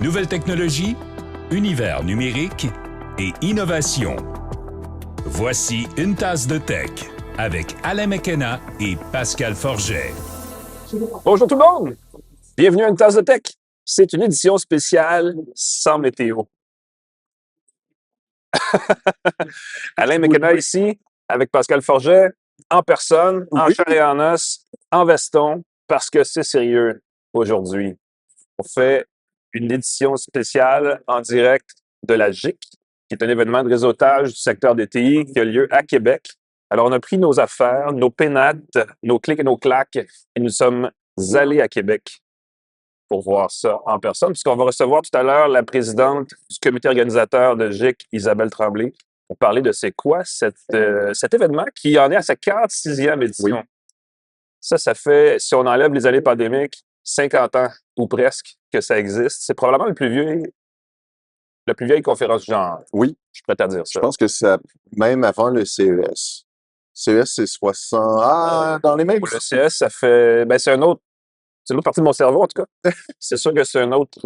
Nouvelles technologies, univers numérique et innovation. Voici une tasse de tech avec Alain McKenna et Pascal Forget. Bonjour tout le monde! Bienvenue à une tasse de tech. C'est une édition spéciale sans météo. Alain McKenna ici, avec Pascal Forget, en personne, en chair et en os, en veston, parce que c'est sérieux aujourd'hui. On fait une édition spéciale en direct de la GIC, qui est un événement de réseautage du secteur des TI qui a lieu à Québec. Alors, on a pris nos affaires, nos pénates, nos clics et nos claques, et nous sommes allés à Québec pour voir ça en personne, puisqu'on va recevoir tout à l'heure la présidente du comité organisateur de GIC, Isabelle Tremblay, pour parler de c'est quoi cet événement qui en est à sa 46e édition. Oui. Ça fait, si on enlève les années pandémiques, 50 ans ou presque que ça existe. C'est probablement la plus vieille conférence du genre. Oui. Je suis prêt à dire ça. Je pense que c'est même avant le CES. CES, c'est 60... Ah, dans les mêmes... Le CES, ça fait... Ben, c'est l'autre partie de mon cerveau, en tout cas. C'est sûr que c'est un autre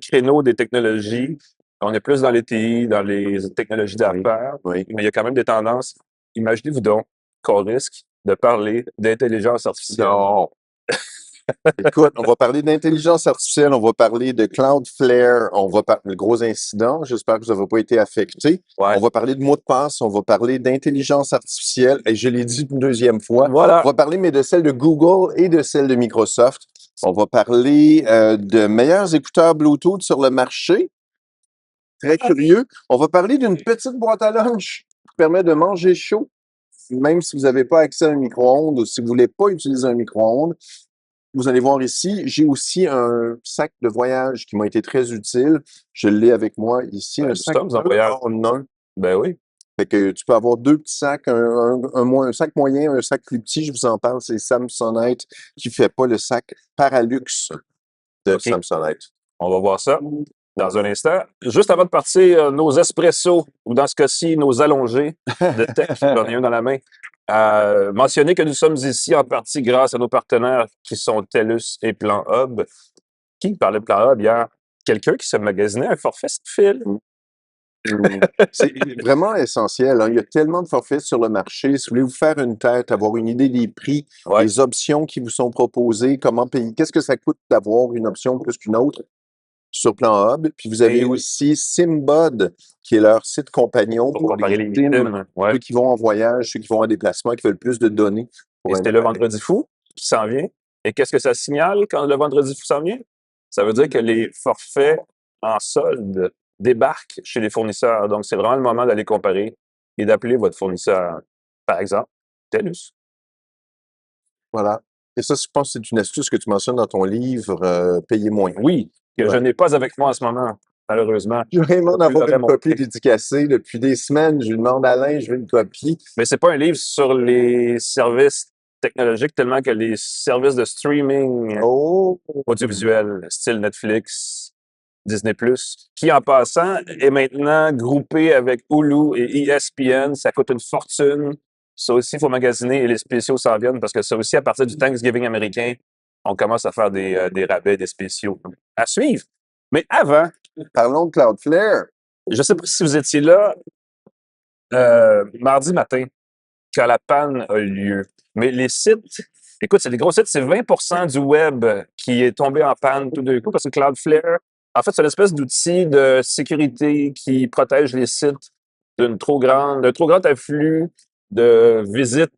créneau des technologies. On est plus dans les TI, dans les technologies d'affaires. Oui. Mais il y a quand même des tendances. Imaginez-vous donc qu'on risque de parler d'intelligence artificielle. Non. Écoute, on va parler d'intelligence artificielle, on va parler de Cloudflare, on va parler de gros incidents, j'espère que vous n'avez pas été affectés. Ouais. On va parler de mots de passe, on va parler d'intelligence artificielle, et je l'ai dit une deuxième fois. Voilà. On va parler, mais de celle de Google et de celle de Microsoft. On va parler de meilleurs écouteurs Bluetooth sur le marché. Très curieux. On va parler d'une petite boîte à lunch qui permet de manger chaud, même si vous n'avez pas accès à un micro-ondes ou si vous ne voulez pas utiliser un micro-ondes. Vous allez voir ici, j'ai aussi un sac de voyage qui m'a été très utile. Je l'ai avec moi ici. Ben, un sac en voyage. un. Ben oui. Fait que tu peux avoir deux petits sacs, un sac moyen, un sac plus petit. Je vous en parle, c'est Samsonite qui fait pas le sac Paralux de Samsonite. On va voir ça dans un instant. Juste avant de partir, nos espressos, ou dans ce cas-ci, nos allongés de tech, j'en ai un dans la main. Mentionner que nous sommes ici en partie grâce à nos partenaires qui sont TELUS et Plan Hub. Qui parlait de Plan Hub hier? Quelqu'un qui se magasinait un forfait sans fil. C'est vraiment essentiel. Hein? Il y a tellement de forfaits sur le marché. Si vous voulez vous faire une tête, avoir une idée des prix, des options qui vous sont proposées, comment payer, qu'est-ce que ça coûte d'avoir une option plus qu'une autre sur Plan Hub. Puis vous avez aussi SimBud, qui est leur site compagnon pour comparer les Sims. Ceux qui vont en voyage, ceux qui vont en déplacement, qui veulent plus de données. Et c'était le Vendredi fou qui s'en vient. Et qu'est-ce que ça signale quand le Vendredi fou s'en vient? Ça veut dire que les forfaits en solde débarquent chez les fournisseurs. Donc, c'est vraiment le moment d'aller comparer et d'appeler votre fournisseur. Par exemple, TELUS. Voilà. Et ça, je pense que c'est une astuce que tu mentionnes dans ton livre, Payer moins. Oui, que je n'ai pas avec moi en ce moment, malheureusement. Je veux vraiment avoir une copie dédicacée. Depuis des semaines, je lui demande à Alain, je veux une copie. Mais c'est pas un livre sur les services technologiques, tellement que les services de streaming audiovisuel, style Netflix, Disney+, qui, en passant, est maintenant groupé avec Hulu et ESPN. Ça coûte une fortune. Ça aussi, il faut magasiner et les spéciaux s'en viennent parce que ça aussi, à partir du Thanksgiving américain, on commence à faire des rabais, des spéciaux. À suivre. Mais avant... Parlons de Cloudflare. Je ne sais pas si vous étiez là mardi matin, quand la panne a eu lieu. Mais les sites... Écoute, c'est des gros sites. C'est 20% du web qui est tombé en panne tout d'un coup parce que Cloudflare, en fait, c'est une espèce d'outil de sécurité qui protège les sites d'un trop grand afflux de visites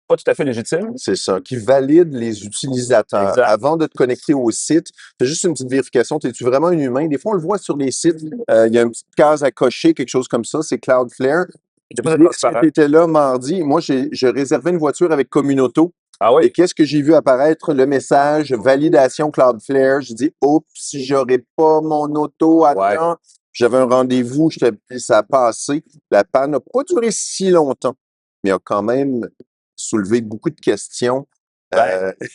pas tout à fait légitimes. C'est ça, qui valide les utilisateurs. Exact. Avant de te connecter au site, fais juste une petite vérification. Es-tu vraiment un humain? Des fois, on le voit sur les sites. Il y a une petite case à cocher, quelque chose comme ça. C'est Cloudflare. Tu étais là mardi. Moi, je réservais une voiture avec Communauto. Ah oui? Et qu'est-ce que j'ai vu apparaître? Le message validation Cloudflare. J'ai dit, oups, si j'aurais pas mon auto à temps, j'avais un rendez-vous, ça a passé. La panne n'a pas duré si longtemps, mais a quand même soulevé beaucoup de questions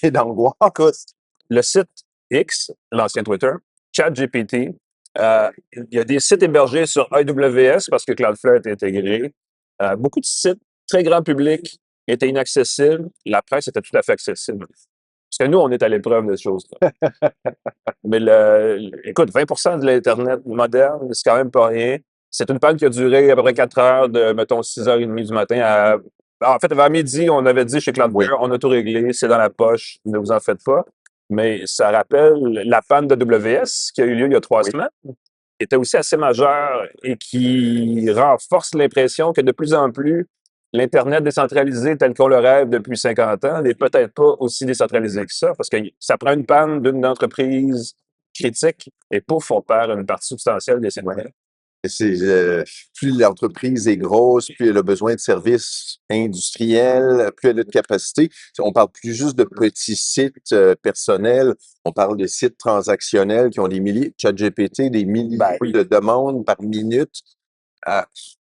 et d'angoisse. Le site X, l'ancien Twitter, ChatGPT, il y a des sites hébergés sur AWS parce que Cloudflare est intégré. Beaucoup de sites très grand public étaient inaccessibles. La presse était tout à fait accessible. Parce que nous, on est à l'épreuve de ces choses-là. Mais écoute, 20% de l'Internet moderne, c'est quand même pas rien. C'est une panne qui a duré à peu près 4 heures, de, mettons, 6h30 du matin à. En fait, vers midi, on avait dit chez Cloudflare, on a tout réglé, c'est dans la poche, ne vous en faites pas. Mais ça rappelle la panne de AWS qui a eu lieu il y a 3 semaines, qui était aussi assez majeure et qui renforce l'impression que de plus en plus, l'Internet décentralisé tel qu'on le rêve depuis 50 ans n'est peut-être pas aussi décentralisé que ça, parce que ça prend une panne d'une entreprise critique et pouf, on perd une partie substantielle des citoyens. Plus l'entreprise est grosse, plus elle a besoin de services industriels, plus elle a de capacité. On parle plus juste de petits sites personnels, on parle de sites transactionnels qui ont des milliers, ChatGPT, des milliers de demandes par minute.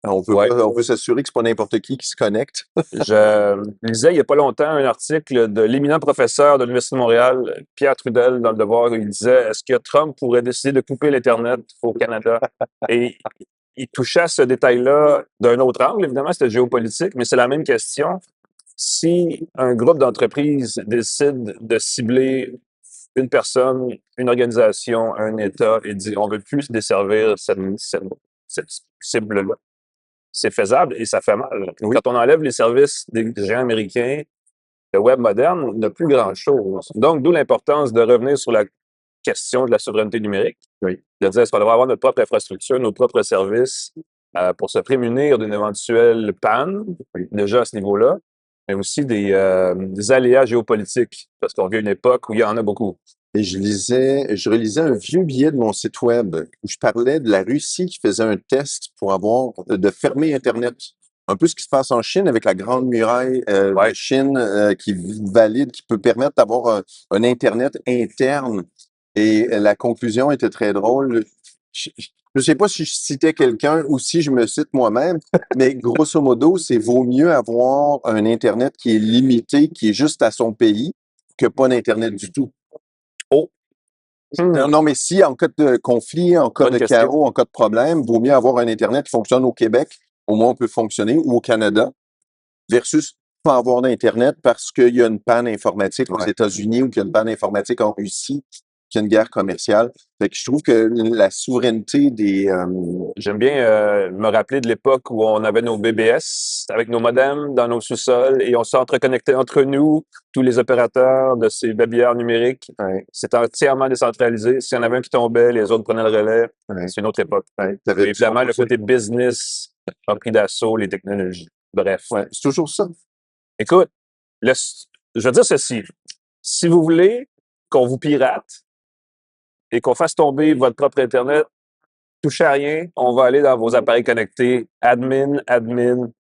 On veut s'assurer que c'est pas n'importe qui se connecte. Je lisais il n'y a pas longtemps un article de l'éminent professeur de l'Université de Montréal, Pierre Trudel, dans Le Devoir, où il disait est-ce que Trump pourrait décider de couper l'Internet au Canada? Et il touchait à ce détail-là d'un autre angle, évidemment, c'était géopolitique, mais c'est la même question. Si un groupe d'entreprises décide de cibler une personne, une organisation, un État, et dit on ne veut plus desservir cette cible-là, c'est faisable et ça fait mal. Oui. Quand on enlève les services des géants américains, le web moderne n'a plus grand-chose. Donc, d'où l'importance de revenir sur la question de la souveraineté numérique. Oui. De dire, est-ce qu'on devrait avoir notre propre infrastructure, nos propres services pour se prémunir d'une éventuelle panne, déjà à ce niveau-là, mais aussi des aléas géopolitiques, parce qu'on vit une époque où il y en a beaucoup. Et je relisais un vieux billet de mon site web où je parlais de la Russie qui faisait un test pour de fermer Internet. Un peu ce qui se passe en Chine avec la Grande Muraille de Chine qui valide, qui peut permettre d'avoir un Internet interne. Et la conclusion était très drôle. Je ne sais pas si je citais quelqu'un ou si je me cite moi-même, mais grosso modo, c'est vaut mieux avoir un Internet qui est limité, qui est juste à son pays, que pas d'Internet du tout. Oh! Non, mais si en cas de conflit, en cas de chaos, en cas de problème, vaut mieux avoir un Internet qui fonctionne au Québec, au moins on peut fonctionner, ou au Canada, versus pas avoir d'Internet parce qu'il y a une panne informatique aux États-Unis ou qu'il y a une panne informatique en Russie, qu'il y a une guerre commerciale. Fait que je trouve que la souveraineté des... J'aime bien me rappeler de l'époque où on avait nos BBS avec nos modems dans nos sous-sols et on s'entreconnectait entre nous, tous les opérateurs de ces babilleurs numériques. C'était entièrement décentralisé. S'il y en avait un qui tombait, les autres prenaient le relais. C'est une autre époque. Évidemment, le côté business a pris d'assaut les technologies. Bref. C'est toujours ça. Écoute, je veux dire ceci. Si vous voulez qu'on vous pirate et qu'on fasse tomber votre propre Internet, touchez à rien, on va aller dans vos appareils connectés. Admin,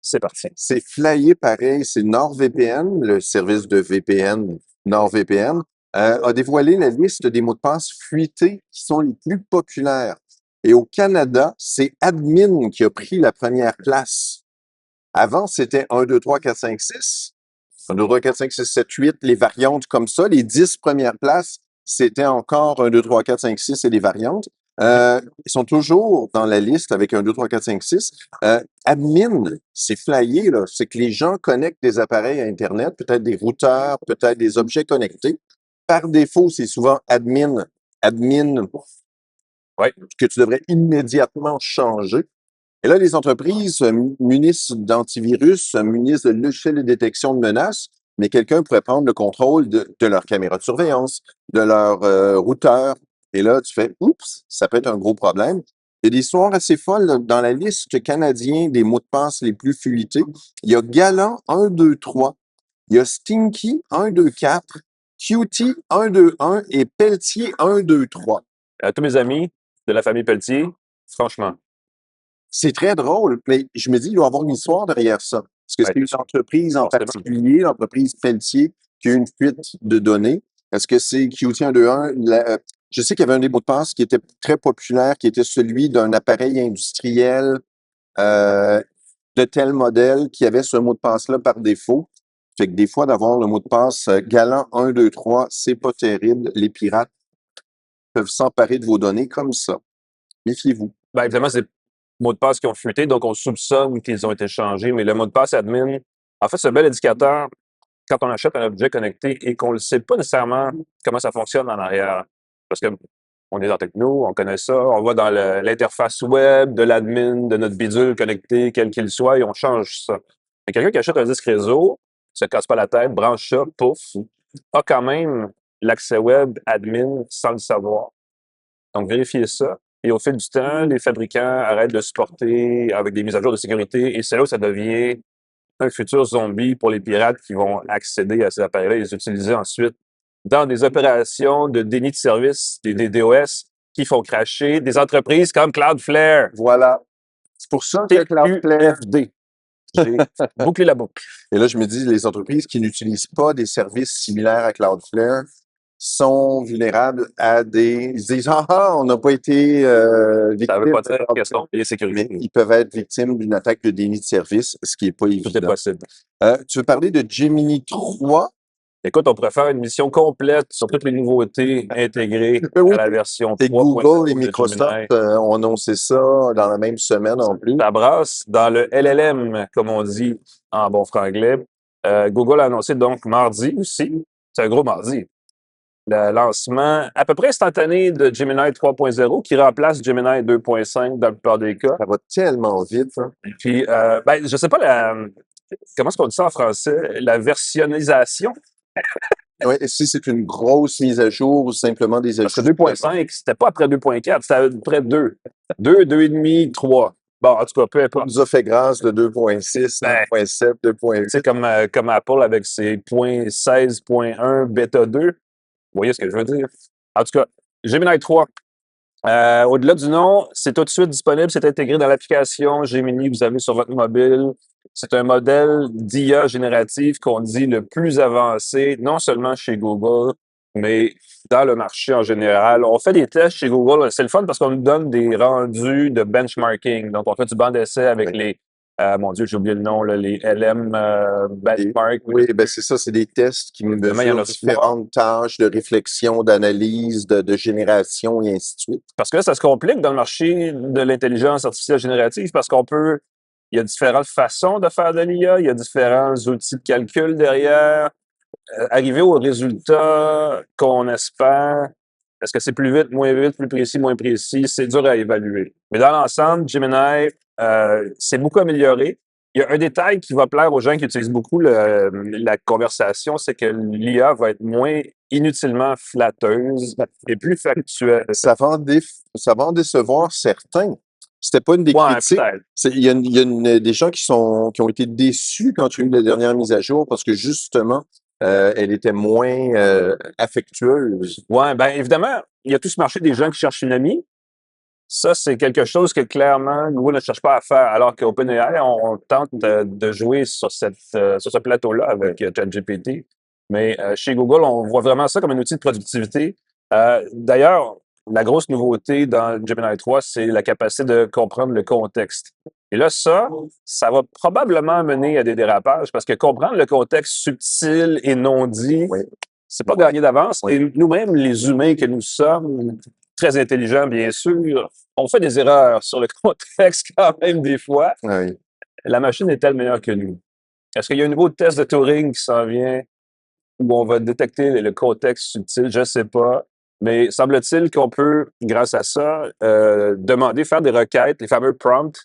c'est parti. C'est flyé pareil. C'est NordVPN, le service de VPN NordVPN, a dévoilé la liste des mots de passe fuités qui sont les plus populaires. Et au Canada, c'est Admin qui a pris la première place. Avant, c'était 1, 2, 3, 4, 5, 6. 1, 2, 3, 4, 5, 6, 7, 8, les variantes comme ça. Les 10 premières places, c'était encore 1, 2, 3, 4, 5, 6 et les variantes. Ils sont toujours dans la liste avec 1, 2, 3, 4, 5, 6. Admin, c'est flyé, là. C'est que les gens connectent des appareils à Internet, peut-être des routeurs, peut-être des objets connectés. Par défaut, c'est souvent admin que tu devrais immédiatement changer. Et là, les entreprises munissent d'antivirus, munissent de logiciels de détection de menaces, mais quelqu'un pourrait prendre le contrôle de leur caméra de surveillance, de leur routeur. Et là, tu fais, oups, ça peut être un gros problème. Il y a des histoires assez folles là, dans la liste canadienne des mots de passe les plus fuités. Il y a Galant 1, 2, 3. Il y a Stinky 1, 2, 4. Cutie 1, 2, 1 et Pelletier 1, 2, 3. À tous mes amis de la famille Pelletier, franchement. C'est très drôle, mais je me dis, il doit y avoir une histoire derrière ça. Parce que c'est une entreprise en particulier, l'entreprise Pelletier, qui a eu une fuite de données. Est-ce que c'est QT121? Je sais qu'il y avait un des mots de passe qui était très populaire, qui était celui d'un appareil industriel de tel modèle qui avait ce mot de passe-là par défaut. Fait que des fois, d'avoir le mot de passe Galant 123, c'est pas terrible. Les pirates peuvent s'emparer de vos données comme ça. Méfiez-vous. Ben, évidemment, c'est mots de passe qui ont fuité, donc on soupçonne qu'ils ont été changés, mais le mot de passe admin, en fait, c'est un bel indicateur quand on achète un objet connecté et qu'on ne sait pas nécessairement comment ça fonctionne en arrière. Parce que on est dans techno, on connaît ça, on va dans l'interface web de l'admin de notre bidule connecté, quel qu'il soit, et on change ça. Mais quelqu'un qui achète un disque réseau, se casse pas la tête, branche ça, pouf, a quand même l'accès web admin sans le savoir. Donc, vérifiez ça. Et au fil du temps, les fabricants arrêtent de supporter avec des mises à jour de sécurité, et c'est là où ça devient un futur zombie pour les pirates qui vont accéder à ces appareils-là et les utiliser ensuite dans des opérations de déni de service, des DOS qui font cracher des entreprises comme Cloudflare. Voilà. C'est pour ça que Cloudflare. TQFD. J'ai bouclé la boucle. Et là, je me dis, les entreprises qui n'utilisent pas des services similaires à Cloudflare sont vulnérables à des... Ils se disent, on n'a pas été Ça victime veut pas de dire qu'elles sont Cloudflare. payées Mais sécurité. ils peuvent être victimes d'une attaque de déni de service, ce qui n'est pas Tout est évident. possible. Tu veux parler de Gemini 3? Écoute, on pourrait faire une mission complète sur toutes les nouveautés intégrées Oui. à la version Et 3.0 Google et de Microsoft Gemini. ont annoncé ça dans la même semaine en plus. Ça brasse dans le LLM, comme on dit en bon franglais. Google a annoncé donc mardi aussi, c'est un gros mardi, le lancement à peu près instantané de Gemini 3.0 qui remplace Gemini 2.5 dans la plupart des cas. Ça va tellement vite. Hein? Puis, je sais pas comment est-ce qu'on dit ça en français, la versionnisation. Oui, si c'est une grosse mise à jour ou simplement des Parce que ajouts. 2.5, c'était pas après 2.4, c'était après 2. 2, 2,5, 3. Bon, en tout cas, peu On importe. nous a fait grâce de 2.6, Ben, 2.7, 2.8. C'est comme Apple avec ses .16.1 bêta 2. Vous voyez ce que je veux dire? En tout cas, Gemini 3. Au-delà du nom, c'est tout de suite disponible, c'est intégré dans l'application Gemini que vous avez sur votre mobile. C'est un modèle d'IA générative qu'on dit le plus avancé, non seulement chez Google, mais dans le marché en général. On fait des tests chez Google. C'est le fun parce qu'on nous donne des rendus de benchmarking. Donc, on fait du banc d'essai avec les, mon Dieu, j'ai oublié le nom, là, les LM benchmark. Oui, ben c'est ça, c'est des tests qui Évidemment, il y en mesurent a différentes tâches de réflexion, d'analyse, de génération et ainsi de suite. Parce que là, ça se complique dans le marché de l'intelligence artificielle générative parce il y a différentes façons de faire de l'IA, il y a différents outils de calcul derrière. Arriver au résultat qu'on espère, est-ce que c'est plus vite, plus précis, moins précis, c'est dur à évaluer. Mais dans l'ensemble, Gemini, c'est beaucoup amélioré. Il y a un détail qui va plaire aux gens qui utilisent beaucoup la conversation, c'est que l'IA va être moins inutilement flatteuse et plus factuelle. Ça va en décevoir certains. C'était pas une des Ouais, critiques. peut-être. Il y a des gens qui ont été déçus quand il y a eu la dernière mise à jour parce que justement, elle était moins affectueuse. Ouais, ben évidemment, il y a tout ce marché des gens qui cherchent une amie. Ça, c'est quelque chose que clairement, Google ne cherche pas à faire, alors qu'OpenAI, on tente de jouer sur ce plateau-là avec ChatGPT. Mais chez Google, on voit vraiment ça comme un outil de productivité. D'ailleurs, la grosse nouveauté dans Gemini 3, c'est la capacité de comprendre le contexte. Et là, ça va probablement mener à des dérapages parce que comprendre le contexte subtil et non dit, Oui. c'est pas gagné d'avance. Oui. Et nous-mêmes, les humains que nous sommes, très intelligents, bien sûr, on fait des erreurs sur le contexte quand même des fois. Oui. La machine est-elle meilleure que nous? Est-ce qu'il y a un nouveau test de Turing qui s'en vient où on va détecter le contexte subtil? Je ne sais pas. Mais semble-t-il qu'on peut, grâce à ça, faire des requêtes, les fameux prompts,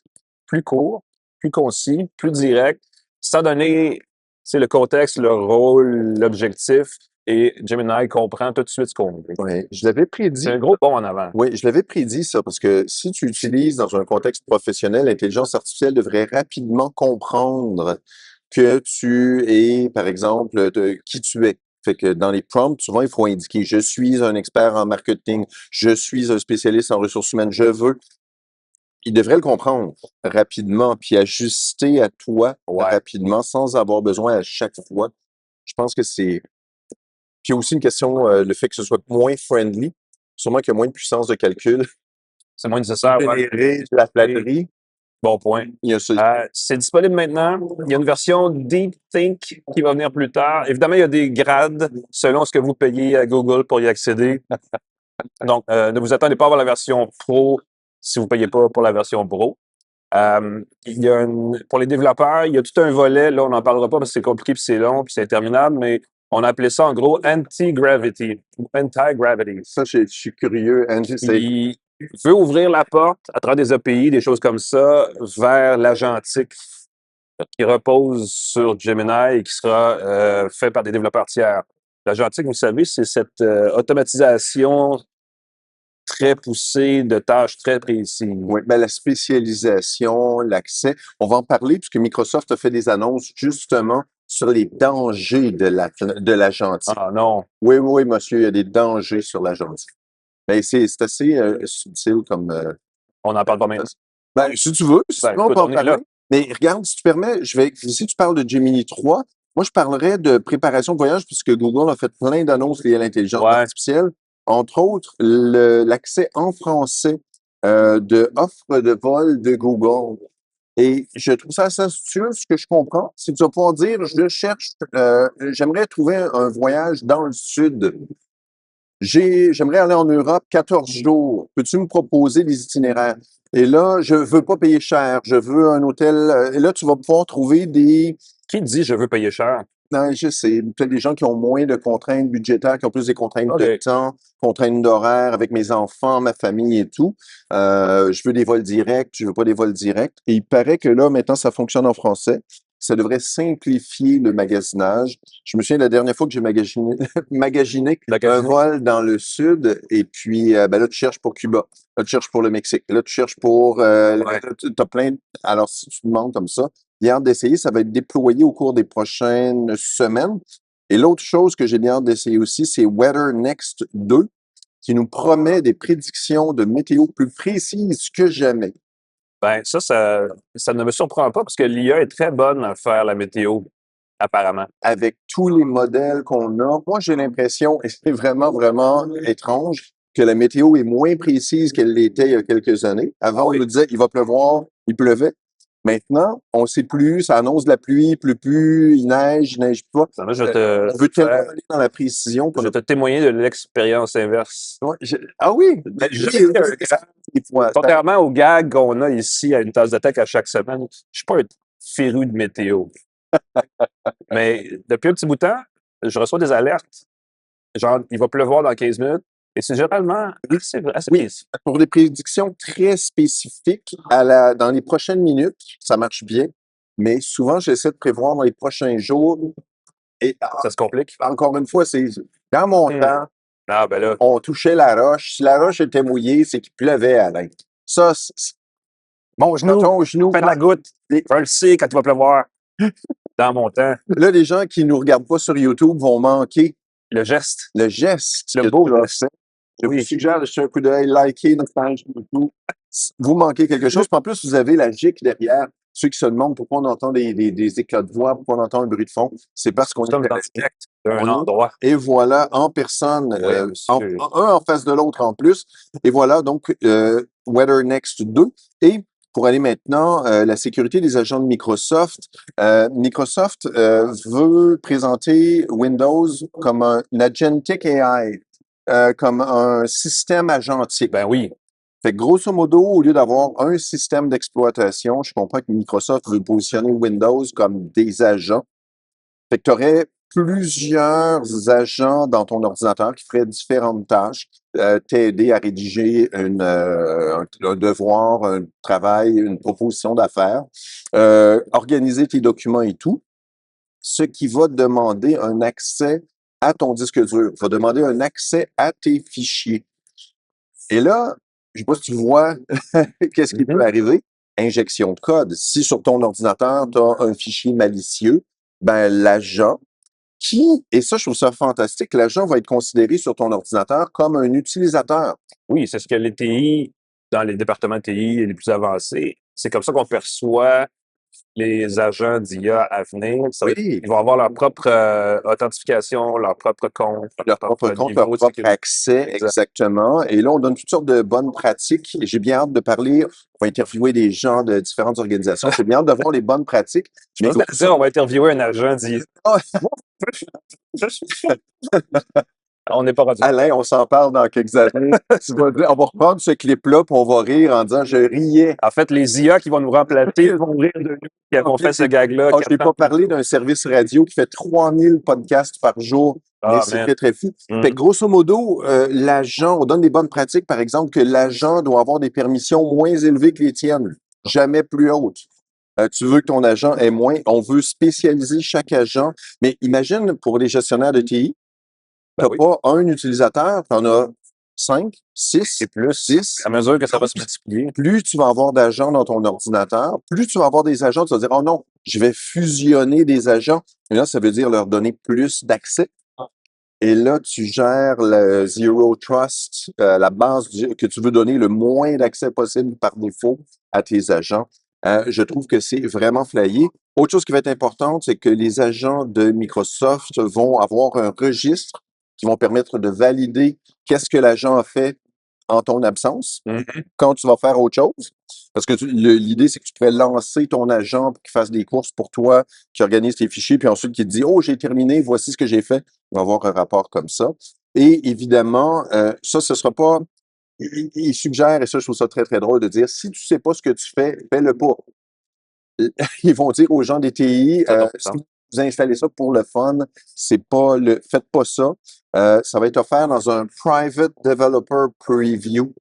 plus courts, plus concis, plus directs, sans donner le contexte, le rôle, l'objectif. Et Gemini comprend tout de suite ce qu'on veut. Oui. Je l'avais prédit. C'est un gros bond en avant. Oui, je l'avais prédit ça, parce que si tu utilises dans un contexte professionnel, l'intelligence artificielle devrait rapidement comprendre que tu es, par exemple, qui tu es. Fait que dans les prompts, souvent, il faut indiquer « Je suis un expert en marketing, je suis un spécialiste en ressources humaines, je veux ». Il devrait le comprendre rapidement, puis ajuster à toi rapidement, sans avoir besoin à chaque fois. Je pense que c'est... Puis il y a aussi une question, le fait que ce soit moins friendly, sûrement qu'il y a moins de puissance de calcul. C'est moins nécessaire. Générer de la flatterie. Bon point. Il y a ça. C'est disponible maintenant. Il y a une version Deep Think qui va venir plus tard. Évidemment, il y a des grades selon ce que vous payez à Google pour y accéder. Donc, ne vous attendez pas à avoir la version Pro si vous ne payez pas pour la version Pro. Il y a pour les développeurs, il y a tout un volet, là, on n'en parlera pas parce que c'est compliqué puis c'est long puis c'est interminable, mais on a appelé ça en gros anti-gravity. Anti-gravity. Ça, je suis curieux. Angie, Il veut ouvrir la porte à travers des API, des choses comme ça, vers l'agentique qui repose sur Gemini et qui sera fait par des développeurs tiers. L'agentique, vous savez, c'est cette automatisation très poussée de tâches très précises. Oui, ben, la spécialisation, l'accès, on va en parler puisque Microsoft a fait des annonces justement sur les dangers de l'agentique. Ah non, Oui, oui, monsieur, il y a des dangers sur l'agentique. Ben, c'est assez subtil comme. on n'en parle pas maintenant. Ben, si tu veux, si Ben, tu veux, on écoute, peut en on est parler. là. Mais regarde, si tu permets, si tu parles de Gemini 3, moi, je parlerais de préparation de voyage puisque Google a fait plein d'annonces liées à l'intelligence Ouais. artificielle. Entre autres, l'accès en français de offres de vol de Google. Et je trouve ça assez astucieux. Ce que je comprends, c'est que tu vas pouvoir dire, j'aimerais trouver un voyage dans le sud. J'aimerais aller en Europe 14 jours. Peux-tu me proposer des itinéraires? Et là, je veux pas payer cher. Je veux un hôtel. Et là, tu vas pouvoir trouver des. Qui dit je veux payer cher? Non, je sais, peut-être des gens qui ont moins de contraintes budgétaires, qui ont plus des contraintes OK. de temps, contraintes d'horaire avec mes enfants, ma famille et tout. Je veux des vols directs, je veux pas des vols directs. Et il paraît que là, maintenant, ça fonctionne en français. Ça devrait simplifier le magasinage. Je me souviens la dernière fois que j'ai magasiné un vol dans le sud, et puis ben là, tu cherches pour Cuba, là, tu cherches pour le Mexique, là, tu cherches pour... Ouais. t'as plein... Alors, si tu demandes comme ça, j'ai hâte d'essayer, ça va être déployé au cours des prochaines semaines. Et l'autre chose que j'ai bien hâte d'essayer aussi, c'est Weather Next 2, qui nous promet des prédictions de météo plus précises que jamais. Ben, ça ne me surprend pas parce que l'IA est très bonne à faire la météo, apparemment. Avec tous les modèles qu'on a, moi, j'ai l'impression, et c'est vraiment, vraiment étrange, que la météo est moins précise qu'elle l'était il y a quelques années. Avant, Oui. on nous disait, il va pleuvoir, il pleuvait. Maintenant, on ne sait plus, ça annonce de la pluie, il pleut plus, il neige pas. Ça, là, je vais On veut tellement aller dans la précision qu'on je vais te témoigner de l'expérience inverse. Ouais, ah oui? Ben, Oui, contrairement aux gags qu'on a ici à une tasse de tech à chaque semaine, je suis pas un féru de météo. Mais depuis un petit bout de temps, je reçois des alertes. Genre, il va pleuvoir dans 15 minutes. Et c'est généralement assez Oui. précis. Pour des prédictions très spécifiques dans les prochaines minutes, ça marche bien. Mais souvent, j'essaie de prévoir dans les prochains jours. Et Ça se complique. encore une fois, c'est dans mon temps, Ah, ben là, on touchait la roche. Si la roche était mouillée, c'est qu'il pleuvait à l'intérieur. Ça, mon genou, ton genou, fais de la goutte. Je le sais quand il va pleuvoir. Dans mon temps, là, les gens qui nous regardent pas sur YouTube vont manquer le geste. le geste. Le que beau tu as geste. fait. Je vous suggère de jeter un coup d'œil, liker notre page YouTube. Vous manquez quelque chose. Puis en plus, vous avez la gicle derrière. Ceux qui se demandent pourquoi on entend des éclats de voix, pourquoi on entend un bruit de fond, c'est parce qu'on Nous sommes est dans direct d'un on est- endroit. Et voilà, en personne, Oui, monsieur. un en face de l'autre en plus. Et voilà, donc, Weather Next 2. Et pour aller maintenant, la sécurité des agents de Microsoft. Microsoft veut présenter Windows comme un agentic AI, comme un système agentique. Ben oui. Fait que grosso modo, au lieu d'avoir un système d'exploitation, je comprends que Microsoft veut positionner Windows comme des agents. Fait que tu aurais plusieurs agents dans ton ordinateur qui feraient différentes tâches, t'aider à rédiger un devoir, un travail, une proposition d'affaires, organiser tes documents et tout, ce qui va demander un accès à ton disque dur, va demander un accès à tes fichiers. Et là, je sais pas si tu vois qu'est-ce qui peut arriver. Injection de code. Si sur ton ordinateur, tu as un fichier malicieux, ben l'agent et ça, je trouve ça fantastique, l'agent va être considéré sur ton ordinateur comme un utilisateur. Oui, c'est ce que les TI, dans les départements de TI les plus avancés, c'est comme ça qu'on perçoit les agents d'IA à venir. Oui. Ils vont avoir leur propre authentification, leur propre compte, Leur propre compte, niveau leur de propre sécurité. accès, Exact. exactement. Et là, on donne toutes sortes de bonnes pratiques. Et j'ai bien hâte de parler. On va interviewer des gens de différentes organisations. J'ai bien hâte de voir les bonnes pratiques. Je pense que on va interviewer un agent d'IA. Ah, Je suis On n'est pas rendu. Alain, on s'en parle dans quelques années. Tu vas dire, on va reprendre ce clip-là, puis on va rire en disant « Je riais ». En fait, les IA qui vont nous remplacer vont rire de nous qui avons fait ce gag-là. Je n'ai pas parlé d'un service radio qui fait 3000 podcasts par jour, mais c'est man. très, très fou. Fait que grosso modo, l'agent, on donne des bonnes pratiques, par exemple, que l'agent doit avoir des permissions moins élevées que les tiennes, jamais plus hautes. Tu veux que ton agent ait moins, on veut spécialiser chaque agent, mais imagine pour les gestionnaires de TI, tu n'as pas un utilisateur, tu en as 5, 6, Et plus, 10. à mesure que ça va se multiplier. Plus tu vas avoir d'agents dans ton ordinateur, plus tu vas avoir des agents, tu vas dire, oh non, je vais fusionner des agents. Et là, ça veut dire leur donner plus d'accès. Et là, tu gères le Zero Trust, la base que tu veux donner le moins d'accès possible par défaut à tes agents. Je trouve que c'est vraiment flyé. Autre chose qui va être importante, c'est que les agents de Microsoft vont avoir un registre qui vont permettre de valider qu'est-ce que l'agent a fait en ton absence quand tu vas faire autre chose. Parce que l'idée, c'est que tu pourrais lancer ton agent pour qu'il fasse des courses pour toi, qui organise tes fichiers, puis ensuite qui te dit « Oh, j'ai terminé, voici ce que j'ai fait ». On va avoir un rapport comme ça. Et évidemment, ça, ce sera pas... Il suggère, et ça, je trouve ça très, très drôle de dire « Si tu sais pas ce que tu fais, fais-le pas ». Ils vont dire aux gens des TI, si vous installez ça pour le fun, faites pas ça. Ça va être offert dans un Private Developer Preview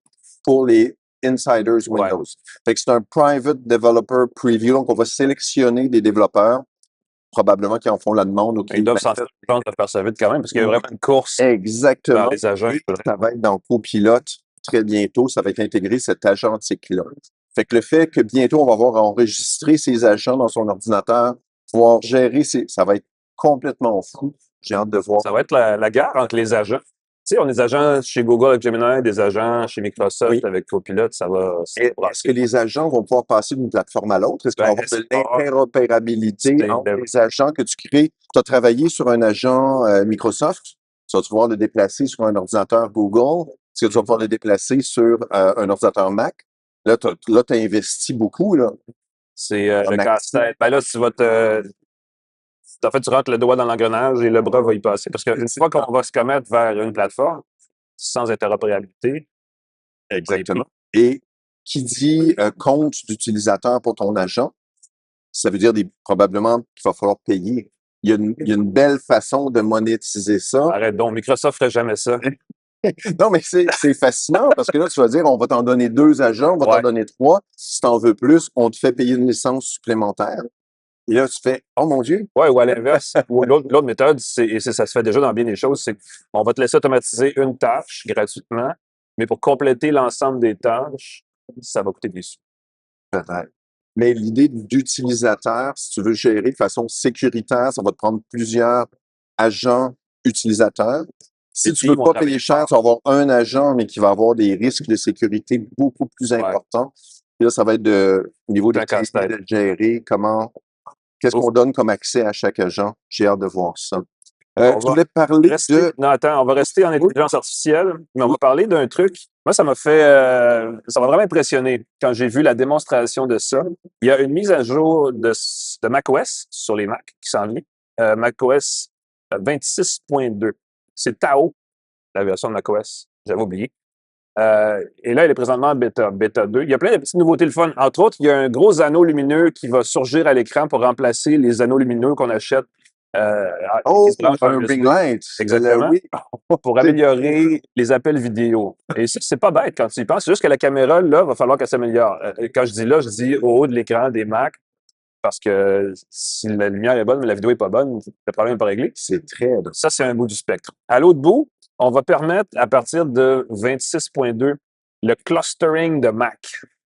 pour les Insiders Windows. Fait que c'est un Private Developer Preview, donc on va sélectionner des développeurs, probablement qui en font la demande. Ils doivent s'en faire ça vite quand même, parce qu'il y a vraiment une course Exactement. vers les agents. Ça va être dans Copilote très bientôt, ça va être intégré cet agentique-là. Fait que le fait que bientôt, on va avoir enregistré ses agents dans son ordinateur, pouvoir gérer ça va être complètement fou. J'ai hâte de voir. Ça va être la guerre entre les agents. Tu sais, on a des agents chez Google avec Gemini, des agents chez Microsoft avec Copilot, ça va... Est-ce que les agents vont pouvoir passer d'une plateforme à l'autre? Est-ce qu'on va avoir de l'interopérabilité entre les agents que tu crées? Tu as travaillé sur un agent Microsoft, tu vas pouvoir le déplacer sur un ordinateur Google. Est-ce que tu vas pouvoir le déplacer sur un ordinateur Mac? Là, tu as investi beaucoup, là. C'est le casse-tête. Ben là, en fait, tu rentres le doigt dans l'engrenage et le bras va y passer. Parce qu'une fois qu'on va se commettre vers une plateforme sans interopérabilité. Exactement. Et qui dit compte d'utilisateur pour ton agent, ça veut dire probablement qu'il va falloir payer. Il y a une belle façon de monétiser ça. Arrête donc, Microsoft ferait jamais ça. Non, mais c'est fascinant parce que là, tu vas dire, on va t'en donner 2 agents, on va t'en donner 3. Si tu en veux plus, on te fait payer une licence supplémentaire. Et là, tu fais, oh mon Dieu. Oui, ou à l'inverse. Ou l'autre méthode, et ça se fait déjà dans bien des choses, c'est qu'on va te laisser automatiser une tâche gratuitement, mais pour compléter l'ensemble des tâches, ça va coûter des sous. Peut-être. Mais l'idée d'utilisateur, si tu veux gérer de façon sécuritaire, ça va te prendre plusieurs agents utilisateurs. Si tu veux pas payer cher, tu vas avoir un agent, mais qui va avoir des risques de sécurité beaucoup plus importants. Et là, ça va être au niveau de gérer qu'est-ce qu'on donne comme accès à chaque agent. J'ai hâte de voir ça. Je voulais parler de... Non, attends, on va rester en intelligence artificielle, mais on va parler d'un truc. Moi, ça m'a vraiment impressionné quand j'ai vu la démonstration de ça. Il y a une mise à jour de macOS sur les Mac qui s'en vient. macOS 26.2. C'est Tao, la version de macOS. J'avais oublié. Et là, elle est présentement en bêta 2. Il y a plein de petites nouveautés le fun. Entre autres, il y a un gros anneau lumineux qui va surgir à l'écran pour remplacer les anneaux lumineux qu'on achète. Un ring light. Exactement. Oui. Pour améliorer les appels vidéo. Et ça, c'est pas bête quand tu y penses. C'est juste que la caméra, là, va falloir qu'elle s'améliore. Quand je dis là, je dis au haut de l'écran des Mac. Parce que si la lumière est bonne, mais la vidéo n'est pas bonne, le problème n'est pas réglé. C'est très... Ça, c'est un bout du spectre. À l'autre bout, on va permettre, à partir de 26.2, le clustering de Mac.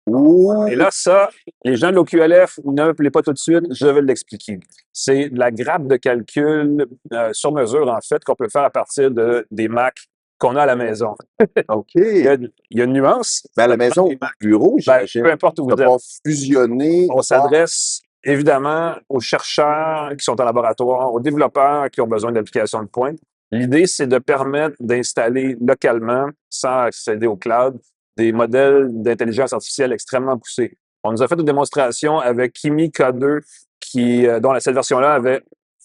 Ouh. Et là, ça, les gens de l'OQLF, ne m'appelez pas tout de suite, je vais l'expliquer. C'est de la grappe de calcul sur mesure, en fait, qu'on peut faire à partir des Mac qu'on a à la maison. OK. Il y a une nuance. À la maison, au bureau, j'imagine. Peu importe où vous êtes. Fusionner. On s'adresse évidemment aux chercheurs qui sont en laboratoire, aux développeurs qui ont besoin d'applications de pointe. L'idée, c'est de permettre d'installer localement, sans accéder au cloud, des modèles d'intelligence artificielle extrêmement poussés. On nous a fait une démonstration avec Kimi K2, dont cette version-là avait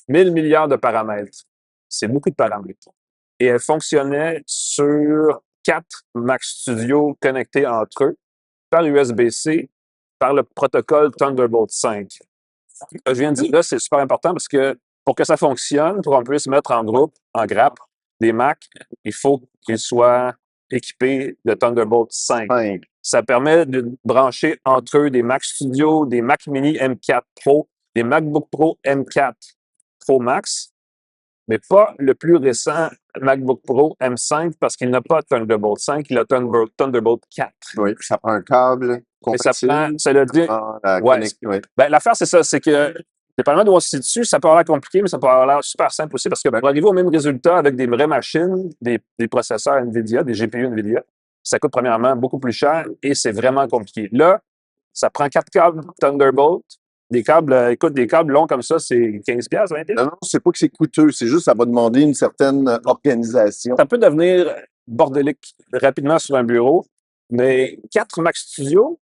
1000 milliards de paramètres. C'est beaucoup de paramètres. et elle fonctionnait sur 4 Mac Studio connectés entre eux par USB-C, par le protocole Thunderbolt 5. Ce que je viens de dire là, c'est super important parce que pour que ça fonctionne, pour qu'on puisse mettre en groupe, en grappe, des Mac, il faut qu'ils soient équipés de Thunderbolt 5. Ça permet de brancher entre eux des Mac Studio, des Mac Mini M4 Pro, des MacBook Pro M4 Pro Max, mais pas le plus récent MacBook Pro M5 parce qu'il n'a pas Thunderbolt 5, il a Thunderbolt 4. Oui, puis ça prend un câble Mais ça compatible. prend, ça le dit. Ouais. Ouais. Ben, l'affaire, c'est ça, c'est que, dépendamment d'où on se situe, ça peut avoir l'air compliqué, mais ça peut avoir l'air super simple aussi parce que pour arriver au même résultat avec des vraies machines, des processeurs NVIDIA, des GPU NVIDIA, ça coûte premièrement beaucoup plus cher et c'est vraiment compliqué. Là, ça prend 4 câbles Thunderbolt. Des câbles, écoute, des câbles longs comme ça, c'est 15$, 20$. Non, c'est pas que c'est coûteux, c'est juste que ça va demander une certaine organisation. Ça peut devenir bordélique rapidement sur un bureau, mais 4 Mac Studio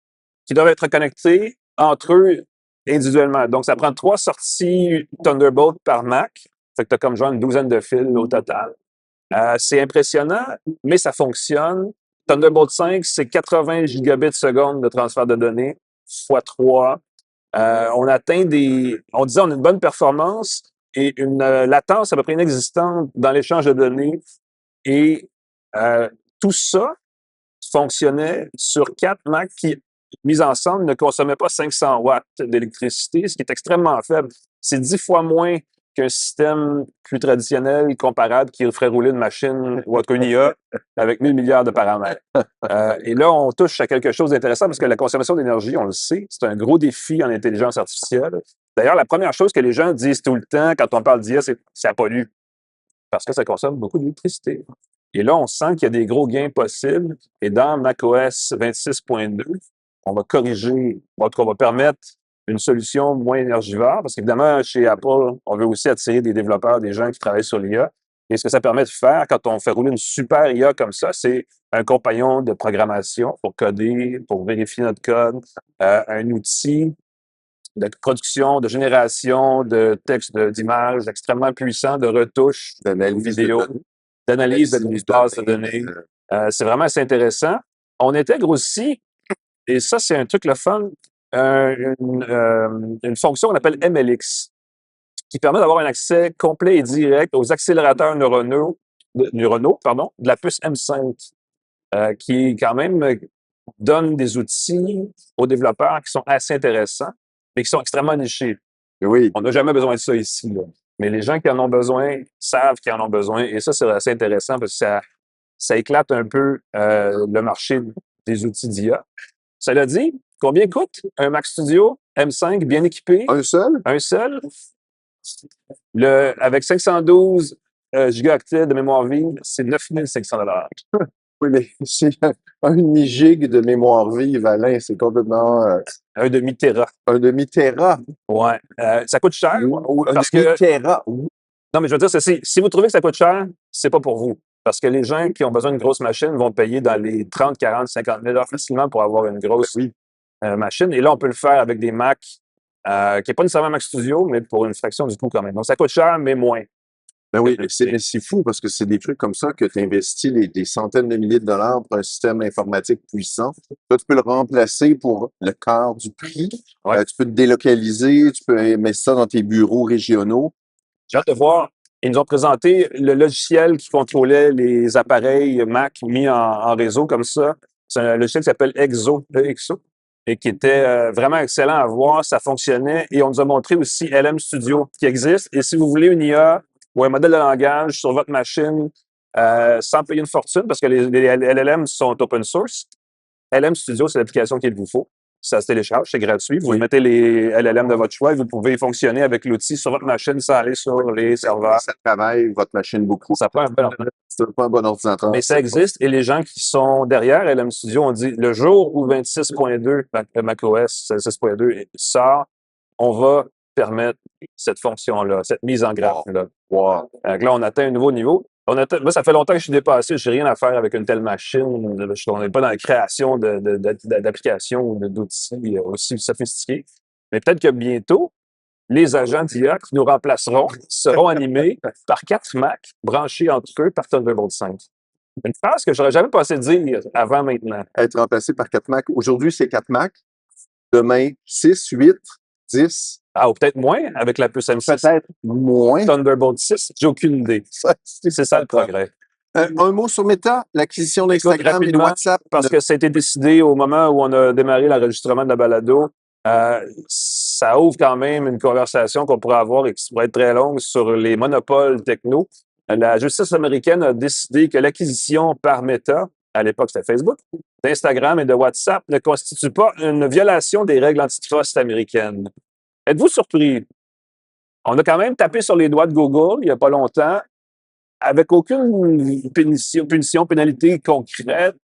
qui doivent être connectés entre eux individuellement. Donc, ça prend 3 sorties Thunderbolt par Mac. Fait que tu as comme genre une douzaine de fils au total. C'est impressionnant, mais ça fonctionne. Thunderbolt 5, c'est 80 gigabits seconde de transfert de données x 3. On atteint on disait on a une bonne performance et une latence à peu près inexistante dans l'échange de données. Et tout ça fonctionnait sur 4 Mac qui, mis ensemble, ne consommaient pas 500 watts d'électricité, ce qui est extrêmement faible. C'est 10 fois moins qu'un système plus traditionnel, comparable, qui ferait rouler une machine ou une IA avec 1000 milliards de paramètres. Et là, on touche à quelque chose d'intéressant parce que la consommation d'énergie, on le sait, c'est un gros défi en intelligence artificielle. D'ailleurs, la première chose que les gens disent tout le temps quand on parle d'IA, c'est que ça pollue parce que ça consomme beaucoup d'électricité. Et là, on sent qu'il y a des gros gains possibles. Et dans macOS 26.2, on va corriger, en tout cas, on va permettre une solution moins énergivore, parce qu'évidemment, chez Apple, on veut aussi attirer des développeurs, des gens qui travaillent sur l'IA. Et ce que ça permet de faire quand on fait rouler une super IA comme ça, c'est un compagnon de programmation pour coder, pour vérifier notre code, un outil de production, de génération de textes, d'images extrêmement puissant, de retouches, D'analyse vidéo, d'analyse de bases de données. C'est vraiment assez intéressant. On intègre aussi, et ça, c'est un truc le fun, une fonction qu'on appelle MLX, qui permet d'avoir un accès complet et direct aux accélérateurs neuronaux de la puce M5, qui quand même donne des outils aux développeurs qui sont assez intéressants, mais qui sont extrêmement nichés. Oui. On n'a jamais besoin de ça ici, là. Mais les gens qui en ont besoin savent qu'ils en ont besoin. Et ça, c'est assez intéressant parce que ça éclate un peu le marché des outils d'IA. Cela dit, combien coûte un Mac Studio M5 bien équipé? Un seul? Un seul. Avec 512 gigaoctets de mémoire vive, c'est 9500$. Oui, mais c'est un demi-gig de mémoire vive, Alain, c'est complètement Un demi-téra. un demi-téra. Ouais. Ça coûte cher. Un Parce que, demi-téra. non, mais je veux dire, si vous trouvez que ça coûte cher, c'est pas pour vous. Parce que les gens qui ont besoin d'une grosse machine vont payer dans les 30, 40, 50 000 $ facilement pour avoir une grosse machine. Et là, on peut le faire avec des Mac qui n'est pas nécessairement Mac Studio, mais pour une fraction du coût quand même. Donc, ça coûte cher, mais moins. Ben oui, mais c'est fou parce que c'est des trucs comme ça que tu investis des centaines de milliers de dollars pour un système informatique puissant. Là, tu peux le remplacer pour le quart du prix. Ouais. Tu peux te délocaliser, tu peux mettre ça dans tes bureaux régionaux. J'ai hâte de voir. Ils nous ont présenté le logiciel qui contrôlait les appareils Mac mis en réseau comme ça. C'est un logiciel qui s'appelle Exo, et qui était vraiment excellent à voir. Ça fonctionnait. Et on nous a montré aussi LM Studio qui existe. Et si vous voulez une IA ou un modèle de langage sur votre machine sans payer une fortune, parce que les LLM sont open source, LM Studio, c'est l'application qu'il vous faut. Ça se télécharge, c'est gratuit. Vous mettez les LLM de votre choix et vous pouvez fonctionner avec l'outil sur votre machine sans aller sur les serveurs. Ça travaille votre machine beaucoup. Ça prend un bon ordinateur. C'est pas un bon ordinateur. Mais ça existe et les gens qui sont derrière LM Studio ont dit le jour où 26.2, macOS 26.2 sort, on va permettre cette fonction-là, cette mise en grappe-là. Wow. Donc là, on atteint un nouveau niveau. Moi, ça fait longtemps que je suis dépassé. Je n'ai rien à faire avec une telle machine. On n'est pas dans la création d'applications ou d'outils aussi sophistiqués. Mais peut-être que bientôt, les agents d'IA qui nous remplaceront seront animés par 4 Mac branchés entre eux par Thunderbolt 5. Une phrase que j'aurais jamais pensé dire avant maintenant. Être remplacé par 4 Mac. Aujourd'hui, c'est 4 Mac. Demain, 6, 8, 10. Ah, ou peut-être moins avec la puce M6. Peut-être moins. Thunderbolt 6, j'ai aucune idée. C'est ça le progrès. Un mot sur Meta, l'acquisition d'Instagram et de Rapidement, WhatsApp. parce que ça a été décidé au moment où on a démarré l'enregistrement de la balado. Ça ouvre quand même une conversation qu'on pourrait avoir et qui pourrait être très longue sur les monopoles techno. La justice américaine a décidé que l'acquisition par Meta, à l'époque c'était Facebook, d'Instagram et de WhatsApp ne constitue pas une violation des règles antitrust américaines. Êtes-vous surpris? On a quand même tapé sur les doigts de Google il n'y a pas longtemps, avec aucune punition, pénalité concrète.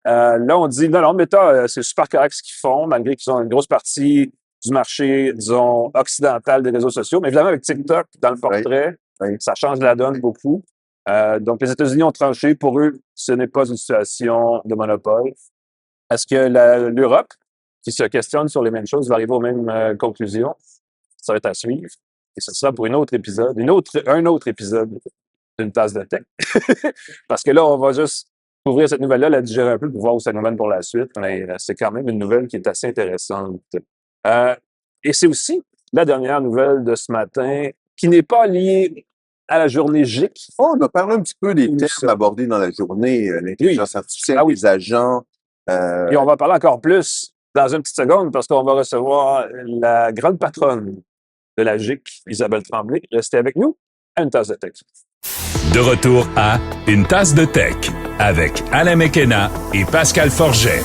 Là, on dit, non, Meta, c'est super correct ce qu'ils font, malgré qu'ils ont une grosse partie du marché, disons, occidental des réseaux sociaux. Mais évidemment, avec TikTok dans le portrait, ça change la donne beaucoup. Donc, les États-Unis ont tranché. Pour eux, ce n'est pas une situation de monopole. Est-ce que l'Europe, qui se questionne sur les mêmes choses, va arriver aux mêmes conclusions? Ça va être à suivre. Et ce sera pour un autre épisode d'une tasse de thé. Parce que là, on va juste ouvrir cette nouvelle-là, la digérer un peu pour voir où ça nous mène pour la suite. Mais c'est quand même une nouvelle qui est assez intéressante. Et c'est aussi la dernière nouvelle de ce matin qui n'est pas liée à la journée GIC. On a parlé un petit peu des thèmes abordés dans la journée, l'intelligence artificielle, les agents. Et on va parler encore plus dans une petite seconde parce qu'on va recevoir la grande patronne de la GIC, Isabelle Tremblay. Restez avec nous à Une tasse de tech. De retour à Une tasse de tech avec Alain McKenna et Pascal Forget.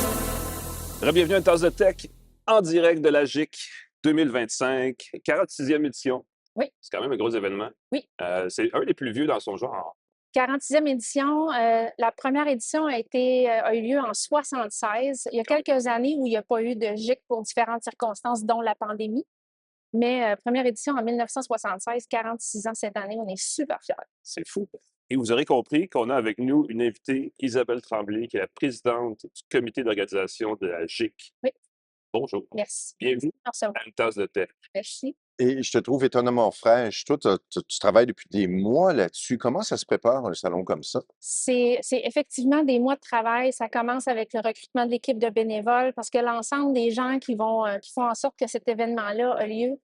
Bienvenue à Une tasse de tech en direct de la GIC 2025, 46e édition. Oui. C'est quand même un gros événement. Oui. C'est un des plus vieux dans son genre. 46e édition. La première édition a eu lieu en 1976. Il y a quelques années où il n'y a pas eu de GIC pour différentes circonstances, dont la pandémie. Mais première édition en 1976, 46 ans cette année, on est super fiers. C'est fou. Et vous aurez compris qu'on a avec nous une invitée, Isabelle Tremblay, qui est la présidente du comité d'organisation de la GIC. Oui. Bonjour. Merci. Bienvenue Merci à vous. à Une tasse de thé. Merci. Et je te trouve étonnamment fraîche. Toi, tu travailles depuis des mois là-dessus. Comment ça se prépare, un salon comme ça? C'est effectivement des mois de travail. Ça commence avec le recrutement de l'équipe de bénévoles parce que l'ensemble des gens qui font en sorte que cet événement-là a lieu,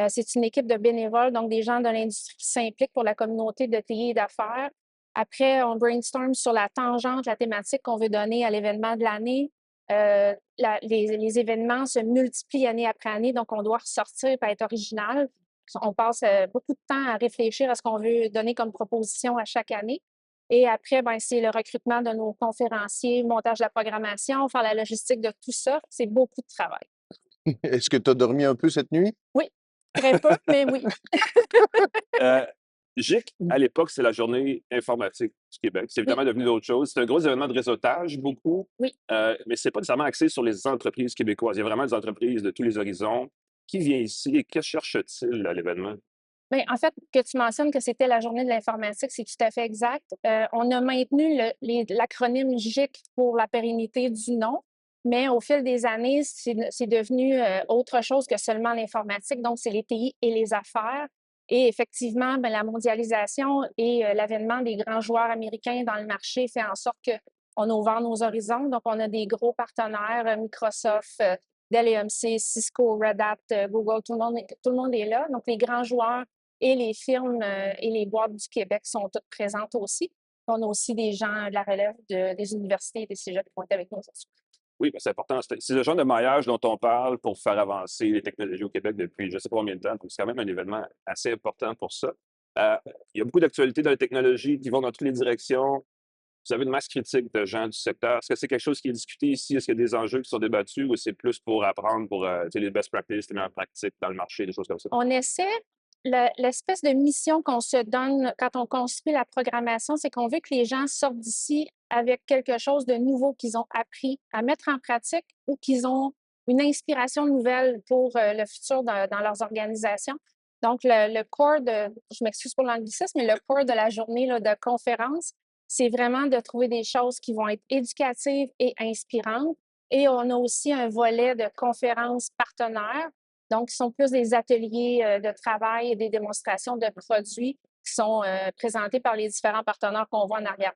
c'est une équipe de bénévoles, donc des gens de l'industrie qui s'impliquent pour la communauté de TI et d'affaires. Après, on brainstorm sur la tangente, la thématique qu'on veut donner à l'événement de l'année. Les événements se multiplient année après année, donc on doit ressortir et être original. On passe beaucoup de temps à réfléchir à ce qu'on veut donner comme proposition à chaque année. Et après, c'est le recrutement de nos conférenciers, montage de la programmation, faire la logistique de tout ça. C'est beaucoup de travail. Est-ce que tu as dormi un peu cette nuit? Oui, très peu, mais oui. GIC, à l'époque, c'est la journée informatique du Québec. C'est évidemment devenu d'autres choses. C'est un gros événement de réseautage, beaucoup. Oui. Mais ce n'est pas nécessairement axé sur les entreprises québécoises. Il y a vraiment des entreprises de tous les horizons. Qui vient ici et que cherche-t-il à l'événement? Bien, en fait, que tu mentionnes que c'était la journée de l'informatique, c'est tout à fait exact. On a maintenu l'acronyme GIC pour la pérennité du nom, mais au fil des années, c'est devenu autre chose que seulement l'informatique. Donc, c'est les TI et les affaires. Et effectivement, la mondialisation et l'avènement des grands joueurs américains dans le marché fait en sorte qu'on a ouvert nos horizons. Donc, on a des gros partenaires, Microsoft, Dell EMC, Cisco, Red Hat, Google, tout le monde est là. Donc, les grands joueurs et les firmes et les boîtes du Québec sont toutes présentes aussi. On a aussi des gens de la relève des universités et des cégeps qui vont être avec nous aujourd'hui. Oui, c'est important. C'est le genre de maillage dont on parle pour faire avancer les technologies au Québec depuis je ne sais pas combien de temps. Donc, c'est quand même un événement assez important pour ça. Il y a beaucoup d'actualités dans les technologies qui vont dans toutes les directions. Vous avez une masse critique de gens du secteur. Est-ce que c'est quelque chose qui est discuté ici? Est-ce qu'il y a des enjeux qui sont débattus ou c'est plus pour apprendre pour les best practices, les meilleures pratiques dans le marché, des choses comme ça? On essaie. L'espèce de mission qu'on se donne quand on construit la programmation, c'est qu'on veut que les gens sortent d'ici avec quelque chose de nouveau qu'ils ont appris à mettre en pratique ou qu'ils ont une inspiration nouvelle pour le futur dans leurs organisations. Donc, le core je m'excuse pour l'anglicisme, mais le core de la journée là, de conférence, c'est vraiment de trouver des choses qui vont être éducatives et inspirantes. Et on a aussi un volet de conférences partenaires Donc, ce sont plus des ateliers de travail et des démonstrations de produits qui sont présentés par les différents partenaires qu'on voit en arrière.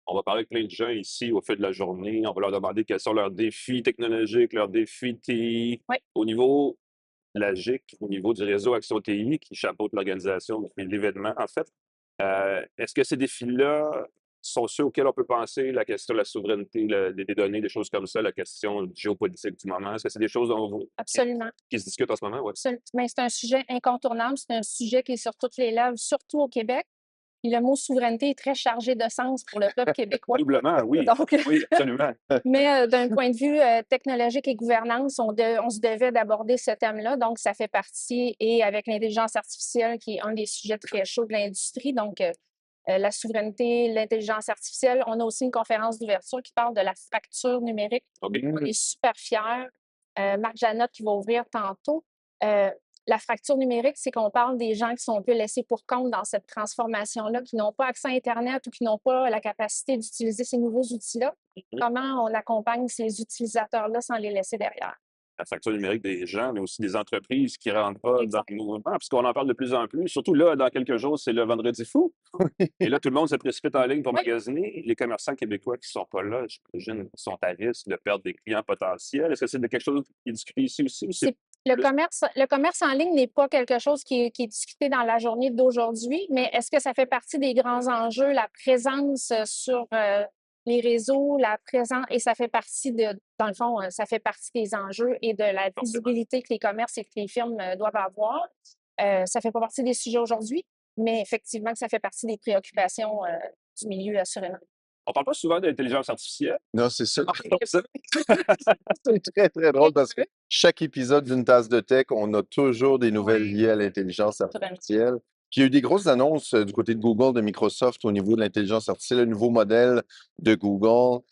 On va parler avec plein de gens ici au fil de la journée. On va leur demander quels sont leurs défis technologiques, leurs défis TI. Oui. Au niveau de la GIC, au niveau du réseau Action TI, qui chapeaute l'organisation et l'événement, en fait, est-ce que ces défis-là sont ceux auxquels on peut penser, la question de la souveraineté des données, des choses comme ça, la question géopolitique du moment? Est-ce que c'est des choses Absolument. qui se discutent en ce moment? Ouais. Mais c'est un sujet incontournable, c'est un sujet qui est sur toutes les lèvres, surtout au Québec. Puis le mot souveraineté est très chargé de sens pour le peuple québécois. Doublement, oui. Donc, Oui, absolument. mais d'un point de vue technologique et gouvernance, on se devait d'aborder ce thème-là. Donc, ça fait partie, et avec l'intelligence artificielle, qui est un des sujets très chauds de l'industrie, donc la souveraineté, l'intelligence artificielle. On a aussi une conférence d'ouverture qui parle de la fracture numérique. Okay. On est super fiers. Marc Janotte qui va ouvrir tantôt. La fracture numérique, c'est qu'on parle des gens qui sont un peu laissés pour compte dans cette transformation-là, qui n'ont pas accès à Internet ou qui n'ont pas la capacité d'utiliser ces nouveaux outils-là. Comment on accompagne ces utilisateurs-là sans les laisser derrière? La fracture numérique des gens, mais aussi des entreprises qui ne rentrent pas Exact. dans le mouvement, puisqu'on en parle de plus en plus. Surtout là, dans quelques jours, c'est le vendredi fou. Et là, tout le monde se précipite en ligne pour magasiner. Les commerçants québécois qui ne sont pas là, j'imagine, sont à risque de perdre des clients potentiels. Est-ce que c'est quelque chose qui est discuté ici aussi? Le commerce en ligne n'est pas quelque chose qui est discuté dans la journée d'aujourd'hui, mais est-ce que ça fait partie des grands enjeux, la présence sur les réseaux, et ça fait partie dans le fond, ça fait partie des enjeux et de la visibilité que les commerces et que les firmes doivent avoir. Ça fait pas partie des sujets aujourd'hui, mais effectivement que ça fait partie des préoccupations du milieu, assurément. On parle pas souvent d'intelligence artificielle. Non, c'est ça. Ça, C'est très, très drôle parce que chaque épisode d'une tasse de tech, on a toujours des nouvelles liées à l'intelligence artificielle. Puis il y a eu des grosses annonces du côté de Google, de Microsoft au niveau de l'intelligence artificielle, le nouveau modèle de Google.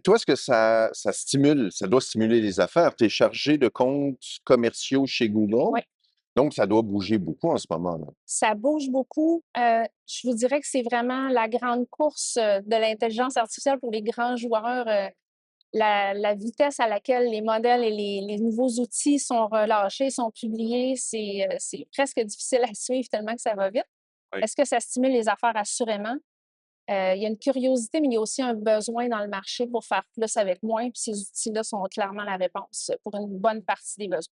Toi, est-ce que ça stimule, ça doit stimuler les affaires? Tu es chargé de comptes commerciaux chez Google. Oui. Donc, ça doit bouger beaucoup en ce moment-là. Ça bouge beaucoup. Je vous dirais que c'est vraiment la grande course de l'intelligence artificielle pour les grands joueurs. La vitesse à laquelle les modèles et les nouveaux outils sont relâchés, sont publiés, c'est presque difficile à suivre tellement que ça va vite. Oui. Est-ce que ça stimule les affaires? Assurément. Il y a une curiosité, mais il y a aussi un besoin dans le marché pour faire plus avec moins. Puis ces outils-là sont clairement la réponse pour une bonne partie des besoins.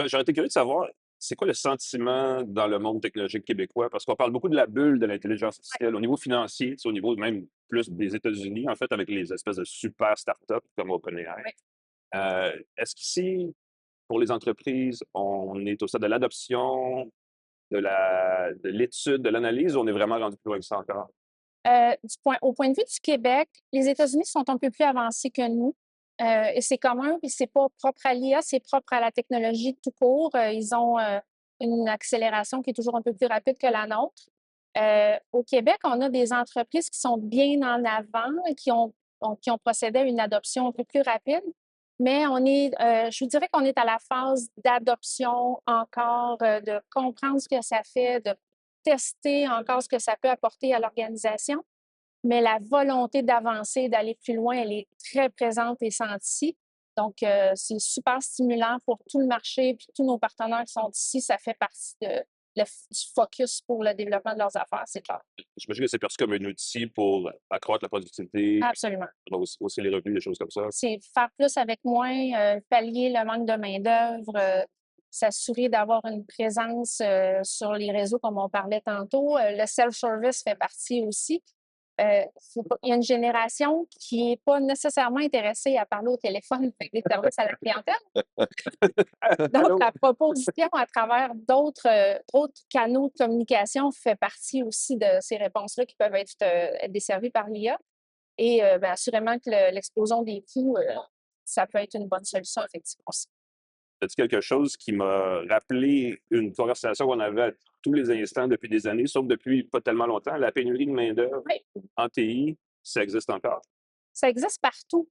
J'aurais été curieux de savoir, c'est quoi le sentiment dans le monde technologique québécois? Parce qu'on parle beaucoup de la bulle de l'intelligence artificielle au niveau financier, au niveau même plus des États-Unis, en fait, avec les espèces de super startups comme OpenAI. Oui. Est-ce qu'ici, pour les entreprises, on est au stade de l'adoption, de l'étude, de l'analyse, ou on est vraiment rendu plus loin que ça encore? Au point de vue du Québec, les États-Unis sont un peu plus avancés que nous. Et c'est commun, puis c'est pas propre à l'IA, c'est propre à la technologie tout court. Ils ont une accélération qui est toujours un peu plus rapide que la nôtre. Au Québec, on a des entreprises qui sont bien en avant et qui ont procédé à une adoption un peu plus rapide. Mais je vous dirais qu'on est à la phase d'adoption encore, de comprendre ce que ça fait, de tester encore ce que ça peut apporter à l'organisation. Mais la volonté d'avancer, d'aller plus loin, elle est très présente et sentie. Donc, c'est super stimulant pour tout le marché et tous nos partenaires qui sont ici. Ça fait partie du focus pour le développement de leurs affaires, c'est clair. J'imagine que c'est perçu comme un outil pour accroître la productivité, Absolument. aussi les revenus, des choses comme ça. C'est faire plus avec moins, pallier le manque de main-d'œuvre, s'assurer d'avoir une présence sur les réseaux, comme on parlait tantôt. Le self-service fait partie aussi. Il y a une génération qui n'est pas nécessairement intéressée à parler au téléphone avec des services à la clientèle. Donc, la proposition à travers d'autres canaux de communication fait partie aussi de ces réponses-là qui peuvent être desservies par l'IA. Et assurément que l'explosion des coûts, ça peut être une bonne solution, effectivement aussi. C'est quelque chose qui m'a rappelé une conversation qu'on avait à tous les instants depuis des années, sauf depuis pas tellement longtemps. La pénurie de main-d'œuvre en TI, ça existe encore. Ça existe partout.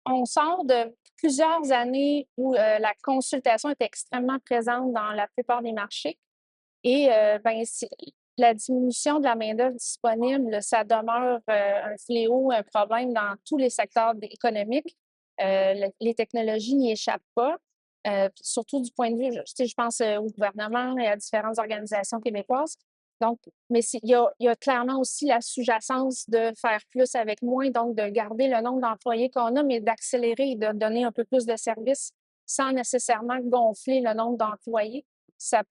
On sort de plusieurs années où la consultation est extrêmement présente dans la plupart des marchés. Et la diminution de la main-d'œuvre disponible, ça demeure un fléau, un problème dans tous les secteurs économiques. Les technologies n'y échappent pas. surtout du point de vue, je pense au gouvernement et à différentes organisations québécoises. Donc, mais il y a clairement aussi la sous-jacence de faire plus avec moins, donc de garder le nombre d'employés qu'on a, mais d'accélérer et de donner un peu plus de services sans nécessairement gonfler le nombre d'employés. Ça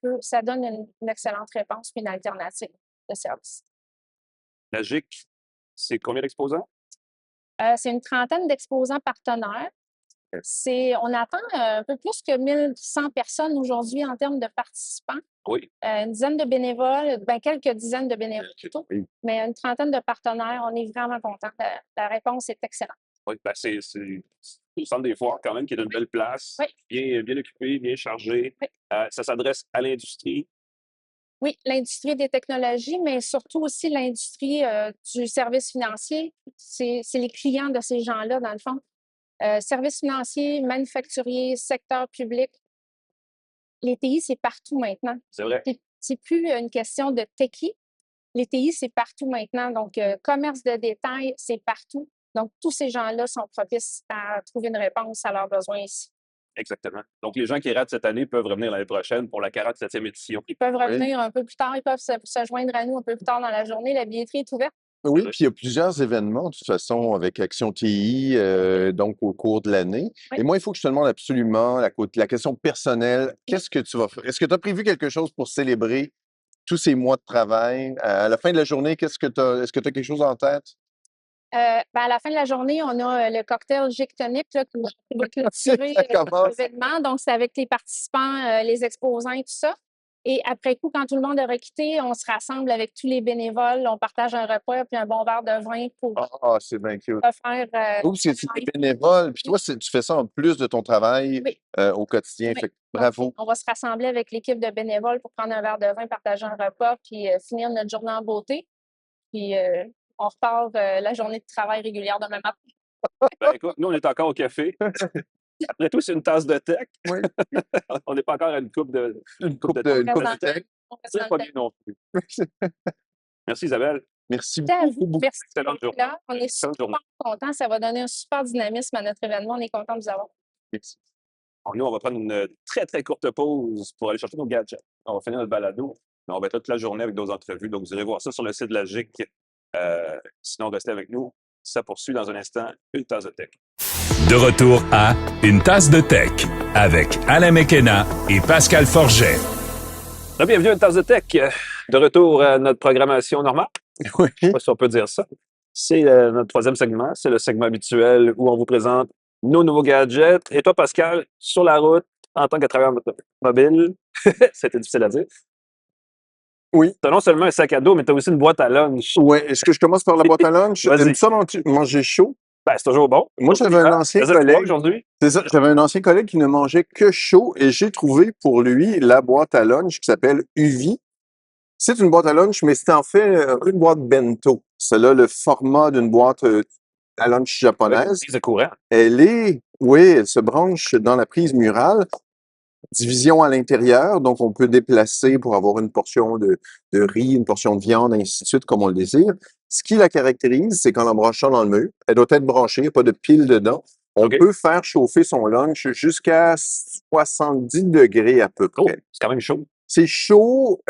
donne une excellente réponse puis une alternative de service. La GIC, c'est combien d'exposants? C'est une trentaine d'exposants partenaires. On attend un peu plus que 1100 personnes aujourd'hui en termes de participants. Oui. Une dizaine de bénévoles, quelques dizaines de bénévoles plutôt, Oui. mais une trentaine de partenaires. On est vraiment contents. La réponse est excellente. Oui, c'est le centre des foires quand même qui est une belle place, bien occupé, bien chargé. Oui. Ça s'adresse à l'industrie. Oui, l'industrie des technologies, mais surtout aussi l'industrie du service financier. C'est les clients de ces gens-là, dans le fond. Services financiers, manufacturiers, secteur public. Les TI, c'est partout maintenant. C'est vrai. C'est plus une question de techie. Les TI, c'est partout maintenant. Donc, commerce de détail, c'est partout. Donc, tous ces gens-là sont propices à trouver une réponse à leurs besoins ici. Exactement. Donc, les gens qui ratent cette année peuvent revenir l'année prochaine pour la 47e édition. Ils peuvent revenir un peu plus tard. Ils peuvent se joindre à nous un peu plus tard dans la journée. La billetterie est ouverte. Oui, puis il y a plusieurs événements, de toute façon, avec Action TI, donc au cours de l'année. Oui. Et moi, il faut que je te demande absolument la question personnelle. Qu'est-ce que tu vas faire? Est-ce que tu as prévu quelque chose pour célébrer tous ces mois de travail? À la fin de la journée, est-ce que tu as quelque chose en tête? À la fin de la journée, on a le cocktail Gic Tonic là, qui va clôturer Ça commence. l'événement. Donc, c'est avec les participants, les exposants et tout ça. Et après coup, quand tout le monde aura quitté, on se rassemble avec tous les bénévoles. On partage un repas puis un bon verre de vin pour Ah, c'est bien cute. faire. Oui, parce que c'est des bénévoles. Puis toi, tu fais ça en plus de ton travail Oui. au quotidien. Oui. Fait que bravo. On va se rassembler avec l'équipe de bénévoles pour prendre un verre de vin, partager un repas, puis finir notre journée en beauté. Puis on repart la journée de travail régulière demain matin. Écoute, nous, on est encore au café. Après tout, c'est une tasse de tech. Oui. On n'est pas encore à une coupe de tech. On reste C'est dans pas le bien non plus. Merci, Isabelle. Merci temps. beaucoup, beaucoup. Merci Excellente d'être là. On est super contents. Ça va donner un super dynamisme à notre événement. On est contents de vous avoir. Merci. Alors, nous, on va prendre une très, très courte pause pour aller chercher nos gadgets. On va finir notre balado. On va être là toute la journée avec nos entrevues. Donc, vous irez voir ça sur le site de la GIC. Sinon, restez avec nous. Ça poursuit dans un instant. Une tasse de tech. De retour à Une tasse de tech avec Alain McKenna et Pascal Forget. Bienvenue à Une tasse de tech. De retour à notre programmation normale. Oui. Je ne sais pas si on peut dire ça. C'est notre troisième segment. C'est le segment habituel où on vous présente nos nouveaux gadgets. Et toi, Pascal, sur la route, en tant que travailleur mobile, c'était difficile à dire. Oui. Tu as non seulement un sac à dos, mais tu as aussi une boîte à lunch. Oui. Est-ce que je commence par la boîte à lunch? Vas-y. Aimes-tu ça manger chaud? C'est toujours bon. Moi, j'avais un ancien collègue. Aujourd'hui. C'est ça. J'avais un ancien collègue qui ne mangeait que chaud et j'ai trouvé pour lui la boîte à lunch qui s'appelle Uvi. C'est une boîte à lunch, mais c'est en fait une boîte bento. C'est là le format d'une boîte à lunch japonaise. Prise de courant. Elle se branche dans la prise murale. Division à l'intérieur, donc on peut déplacer pour avoir une portion de riz, une portion de viande, ainsi de suite, comme on le désire. Ce qui la caractérise, c'est qu'en la branchant dans le mur, elle doit être branchée, il n'y a pas de pile dedans. On peut faire chauffer son lunch jusqu'à 70 degrés à peu près. C'est quand même chaud. C'est chaud,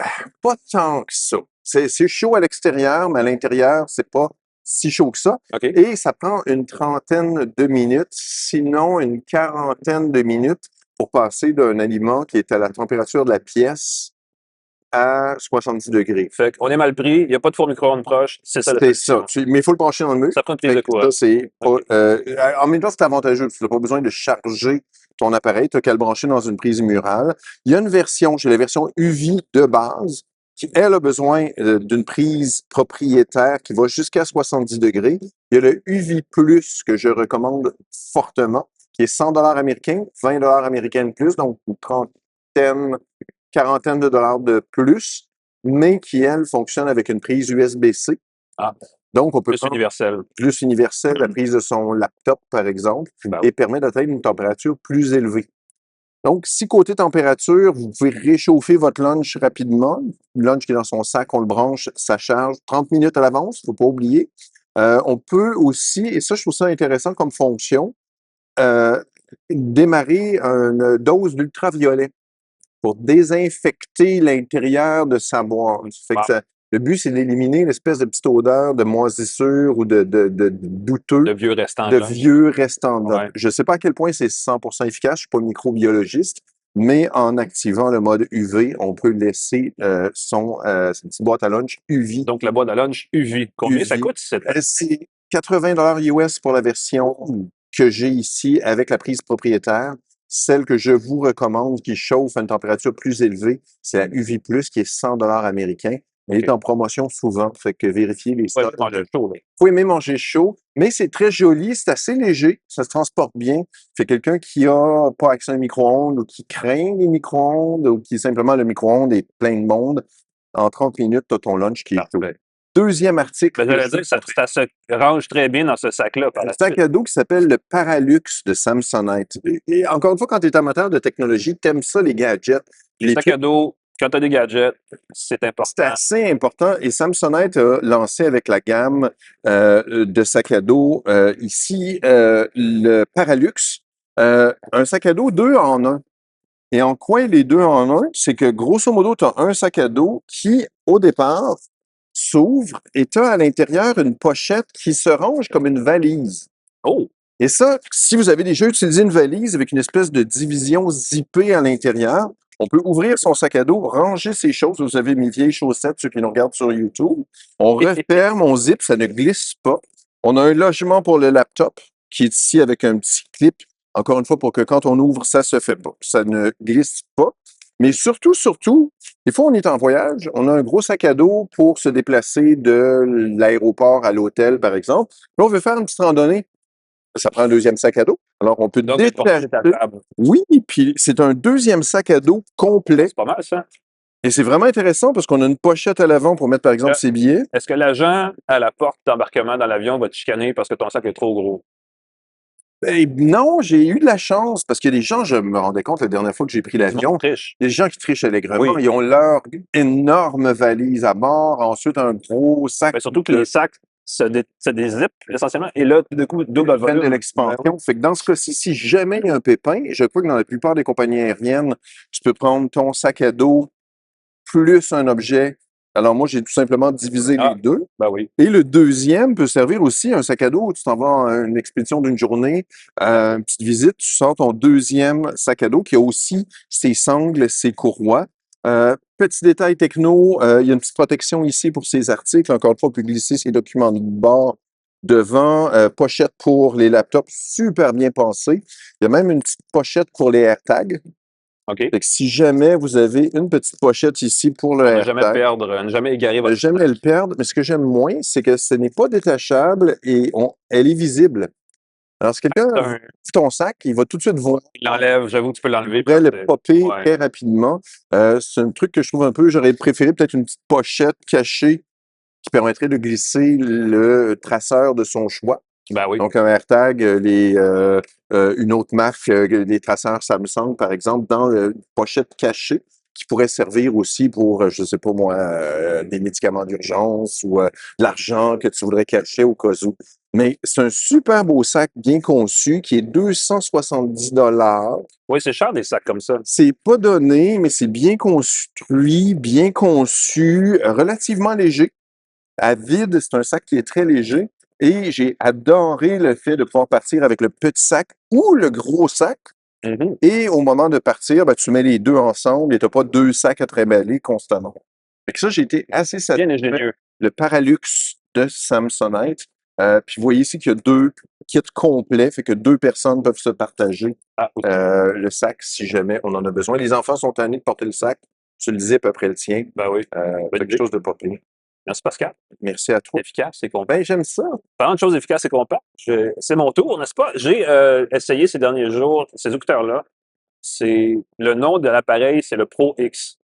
pas tant que ça. C'est chaud à l'extérieur, mais à l'intérieur, c'est pas si chaud que ça. Okay. Et ça prend une trentaine de minutes, sinon une quarantaine de minutes pour passer d'un aliment qui est à la température de la pièce à 70 degrés. Fait qu'on est mal pris, il n'y a pas de four micro-ondes proche, c'est ça. C'est ça. Mais il faut le brancher dans le mur. Ça prend une prise de courant. En même temps, c'est avantageux. Tu n'as pas besoin de charger ton appareil, tu n'as qu'à le brancher dans une prise murale. Il y a une version, j'ai la version UV de base, qui, elle, a besoin d'une prise propriétaire qui va jusqu'à 70 degrés. Il y a le UV Plus que je recommande fortement, qui est 100 $ américains, 20 $ américains de plus, donc une quarantaine de dollars de plus, mais qui, elle, fonctionne avec une prise USB-C. Donc, on peut plus universel. Plus universel, la prise de son laptop, par exemple, et permet d'atteindre une température plus élevée. Donc, si côté température, vous pouvez réchauffer votre lunch rapidement, le lunch qui est dans son sac, on le branche, ça charge 30 minutes à l'avance, il ne faut pas oublier. On peut aussi, et ça, je trouve ça intéressant comme fonction, démarrer une dose d'ultraviolet pour désinfecter l'intérieur de sa boîte. Fait que Wow. le but, c'est d'éliminer l'espèce de petite odeur de moisissure ou de douteux, De vieux restants de de linge. vieux restants de linge. Ouais. Je ne sais pas à quel point c'est 100% efficace, je ne suis pas microbiologiste, mais en activant le mode UV, on peut laisser sa petite boîte à lunch UV. Donc, la boîte à lunch UV. Combien ça UV. coûte? C'est 80 $ US pour la version que j'ai ici avec la prise propriétaire. Celle que je vous recommande qui chauffe à une température plus élevée, c'est la UV+, qui est 100 $ américains. Elle est en promotion souvent, fait que vérifiez les Ouais, stocks. manger chaud, là. Vous pouvez même manger chaud, mais c'est très joli, c'est assez léger, ça se transporte bien. Fait quelqu'un qui a pas accès à un micro-ondes ou qui craint les micro-ondes ou qui simplement le micro-ondes est plein de monde, en 30 minutes, tu as ton lunch qui est chaud. Parfait. Deuxième article. Mais j'allais dire, ça se range très bien dans ce sac-là par Un la sac suite. à dos qui s'appelle le Paralux de Samsonite. Et encore une fois, quand tu es amateur de technologie, tu aimes ça, les gadgets. Les Sac trucs, à dos, quand tu as des gadgets, c'est c'est important. assez important. Et Samsonite a lancé avec la gamme de sac à dos ici le Paralux, un sac à dos 2 en 1. Et en quoi les 2 en 1? C'est que grosso modo, tu as un sac à dos qui, au départ, s'ouvre et tu as à l'intérieur une pochette qui se range comme une valise. Oh! Et ça, si vous avez déjà utilisé une valise avec une espèce de division zippée à l'intérieur, on peut ouvrir son sac à dos, ranger ses choses. Vous avez mes vieilles chaussettes, ceux qui nous regardent sur YouTube. On referme, on zip, ça ne glisse pas. On a un logement pour le laptop qui est ici avec un petit clip. Encore une fois, pour que quand on ouvre, ça se fait pas. Ça ne glisse pas. Mais surtout, des fois, on est en voyage, on a un gros sac à dos pour se déplacer de l'aéroport à l'hôtel, par exemple. Puis on veut faire une petite randonnée. Ça prend un deuxième sac à dos. Alors, on peut Donc, détacher. ta table. Oui, puis c'est un deuxième sac à dos complet. C'est pas mal, ça. Et c'est vraiment intéressant parce qu'on a une pochette à l'avant pour mettre, par exemple, ses billets. Est-ce que l'agent à la porte d'embarquement dans l'avion va te chicaner parce que ton sac est trop gros? Ben, non, j'ai eu de la chance parce qu'il y a des gens, je me rendais compte la dernière fois que j'ai pris l'avion, Triche. il y a des gens qui trichent allègrement. Oui. Ils ont leur énorme valise à bord, ensuite un gros sac Mais surtout que les sacs se dézippent essentiellement. Et là, tout d'un coup, double de volume. l'expansion. Fait que dans ce cas-ci, si jamais il y a un pépin, je crois que dans la plupart des compagnies aériennes, tu peux prendre ton sac à dos plus un objet. Alors moi, j'ai tout simplement divisé les deux. Ben oui. Et le deuxième peut servir aussi un sac à dos. Tu t'en vas à une expédition d'une journée, une petite visite, tu sors ton deuxième sac à dos qui a aussi ses sangles, ses courroies. Petit détail techno, il y a une petite protection ici pour ces articles. Encore une fois, on peut glisser ses documents de bord devant, pochette pour les laptops, super bien pensée. Il y a même une petite pochette pour les AirTags. OK. Fait que si jamais vous avez une petite pochette ici pour le Ne jamais AirTag, perdre, ne jamais égarer ne votre. jamais le perdre, mais ce que j'aime moins, c'est que ce n'est pas détachable et elle est visible. Alors, si quelqu'un C'est un- ouvre ton sac, il va tout de suite voir. Il l'enlève, j'avoue que tu peux l'enlever. Il pourrait le parce que- popper Ouais. très rapidement. C'est un truc que je trouve un peu, j'aurais préféré peut-être une petite pochette cachée qui permettrait de glisser le traceur de son choix. Ben oui. Donc, un AirTag, une autre marque, les traceurs Samsung, par exemple, dans une pochette cachée qui pourrait servir aussi pour, je sais pas moi, des médicaments d'urgence ou de l'argent que tu voudrais cacher au cas où. Mais c'est un super beau sac bien conçu qui est 270 $. Oui, c'est cher des sacs comme ça. C'est pas donné, mais c'est bien construit, bien conçu, relativement léger. À vide, c'est un sac qui est très léger. Et j'ai adoré le fait de pouvoir partir avec le petit sac ou le gros sac. Mhm. Et au moment de partir, ben, tu mets les deux ensemble et tu n'as pas deux sacs à tréballer constamment. Fait que ça, j'ai été assez Bien satisfait. ingénieux. Le Paralux de Samsonite. Puis vous voyez ici qu'il y a deux kits complets, fait que deux personnes peuvent se partager Ah, ok. le sac si jamais on en a besoin. Les enfants sont tannés de porter le sac. Tu le zip après le tien. Ben oui. Quelque chose de pas pire. Merci Pascal. Merci à toi. Efficace et compact. Ben, j'aime ça. Parlant de choses efficaces et compactes, c'est mon tour, n'est-ce pas? J'ai essayé ces derniers jours ces écouteurs-là. C'est le nom de l'appareil, c'est le Pro X.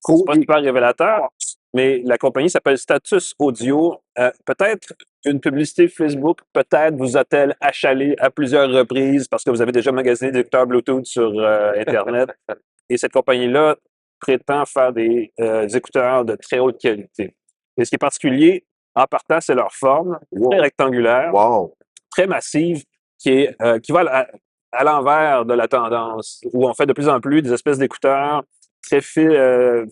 C'est pas super révélateur, mais la compagnie s'appelle Status Audio. Peut-être une publicité Facebook, peut-être vous a-t-elle achalé à plusieurs reprises parce que vous avez déjà magasiné des écouteurs Bluetooth sur Internet. Et cette compagnie-là prétend faire des écouteurs de très haute qualité. Et ce qui est particulier, en partant, c'est leur forme, très rectangulaire, Wow. très massive, qui va à l'envers de la tendance, où on fait de plus en plus des espèces d'écouteurs très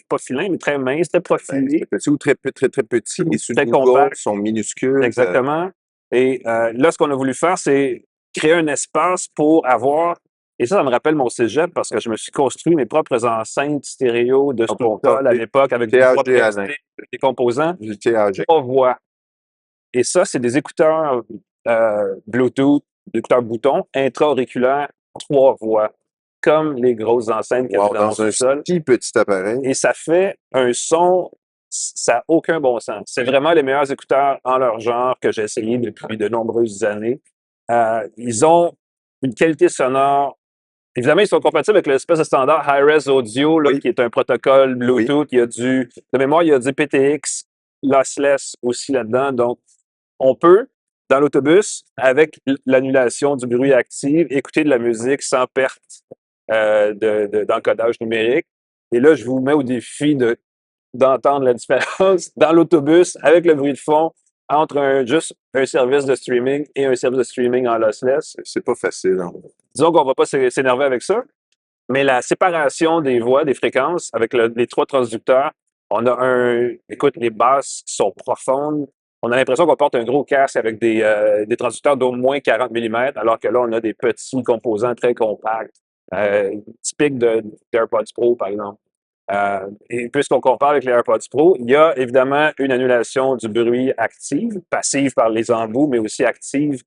pas filins, mais très minces, très profilés. Petit ou très petits. Les sur Très Google compact. sont minuscules. Exactement. Et là, ce qu'on a voulu faire, c'est créer un espace pour avoir... Et ça me rappelle mon cégep parce que je me suis construit mes propres enceintes stéréo de Stone à l'époque avec des composants. Du THG. 3 voix. Et ça, c'est des écouteurs Bluetooth, des écouteurs boutons intra-auriculaires, 3 voix, comme les grosses enceintes qu'il y a dans Dans un sol. petit appareil. Et ça fait un son, ça n'a aucun bon sens. C'est vraiment les meilleurs écouteurs en leur genre que j'ai essayé depuis de nombreuses années. Ils ont une qualité sonore. Évidemment, ils sont compatibles avec l'espèce de standard Hi-Res Audio, là, qui est un protocole Bluetooth. Il y a de mémoire, il y a du PTX lossless aussi là-dedans. Donc, on peut, dans l'autobus, avec l'annulation du bruit actif, écouter de la musique sans perte d'encodage numérique. Et là, je vous mets au défi d'entendre la différence dans l'autobus avec le bruit de fond entre juste un service de streaming et un service de streaming en lossless. C'est pas facile. Hein? Disons qu'on va pas s'énerver avec ça, mais la séparation des voix, des fréquences, avec les 3 transducteurs, on a écoute, les basses sont profondes. On a l'impression qu'on porte un gros casque avec des transducteurs d'au moins 40 mm, alors que là, on a des petits composants très compacts, typiques d'AirPods Pro, par exemple. Et puisqu'on compare avec les AirPods Pro, il y a évidemment une annulation du bruit active, passive par les embouts, mais aussi active,